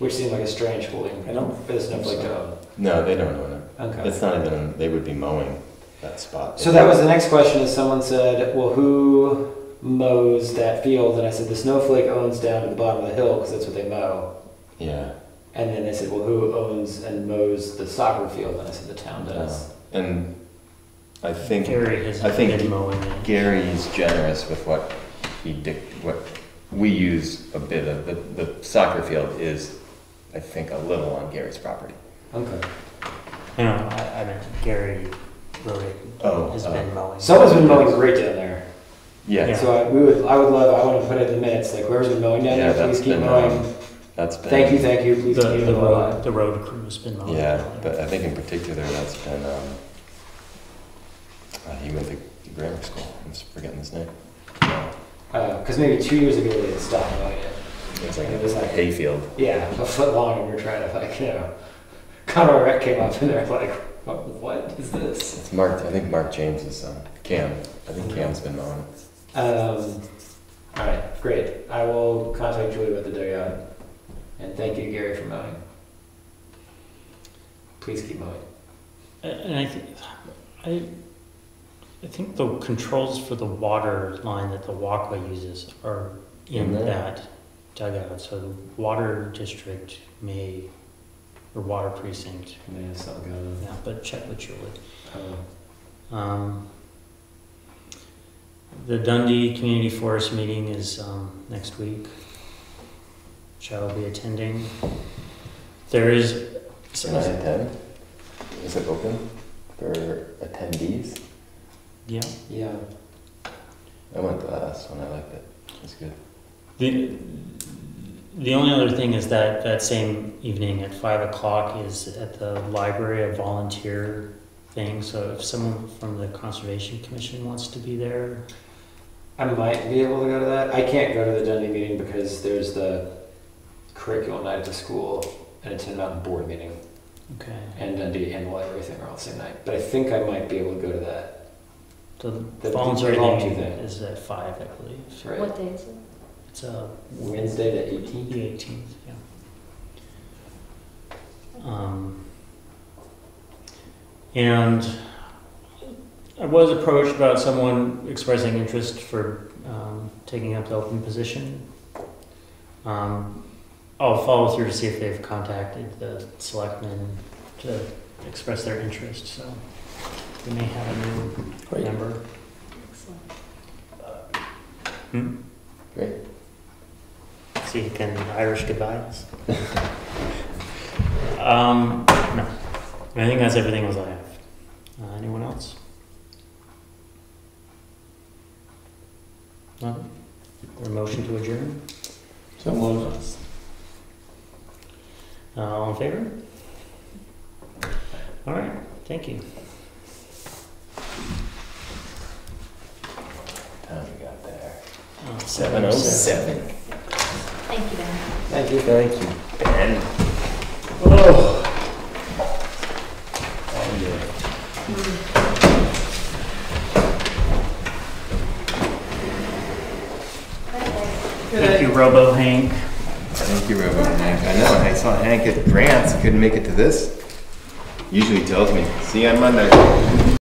which seemed like a strange holding I don't for the Snowflake to own. No, they don't own it. Okay. It's not even, they would be mowing that spot. So that was the next question is someone said, well, who mows that field? And I said, the Snowflake owns down to the bottom of the hill because that's what they mow. Yeah. And then they said, well, who owns and mows the soccer field? And I said, the town does. And I think Gary has I think been mowing it. Gary's generous with what what we use a bit of. The soccer field is, I think, a little on Gary's property. Okay. No, I meant Gary really Oh, has been mowing. Someone's been mowing great down there. Yeah. Yeah. So I would love, I want to put it in the minutes, like whoever's been mowing down Yeah, there, please that's keep been, mowing. That's been. Thank you, please the, keep the mowing. road the road crew's been mowing. Yeah, but I think in particular that's been, he went to grammar school. I'm just forgetting his name. Because maybe 2 years ago they had stopped mowing it. It's like It was a like- hayfield. Yeah, a foot long, and we were trying to like, Conroy Rec came up and they're like, what is this? It's Mark. I think Mark James's son, Cam. I think Cam's been mowing. All right, great. I will contact Julie about the dugout. And thank you, Gary, for mowing. Please keep mowing. And I think the controls for the water line that the walkway uses are in In there? that dugout. So the water district may, or water precinct, Yeah, something going on. yeah, but check with Julie. Um, The Dundee Community Forest meeting is next week, which I will be attending. There is, Can I attend? Is it open for attendees? Yeah. Yeah. I went to the last one, I liked it. It's good. The only other thing is that that same evening at 5 o'clock is at the library, a volunteer thing. So if someone from the Conservation Commission wants to be there, I might be able to go to that. I can't go to the Dundee meeting because there's the curriculum night at the school and a Tin Mountain board meeting. okay. And Dundee and the library thing are all the same night. But I think I might be able to go to that. The The voluntary volunteer thing thing. is at 5, I believe. Right. What day is it? It's Wednesday the 18th. the 18th, yeah. And I was approached about someone expressing interest for taking up the open position. I'll follow through to see if they've contacted the selectmen to express their interest, so we may have a new Great. member. Excellent. Great. See if you can Irish goodbyes. No. I think that's everything else I have. Anyone else? Nothing? A motion to adjourn? So moved. All in favor? All right, thank you. Time we got there. 7:07. 7:07. Thank you, Ben. Thank you. Thank you, Ben. Oh. Thank you, Robo Hank. Thank you, Robo Hank. I know, I saw Hank at Grants, couldn't make it to this. Usually tells me, see you on Monday.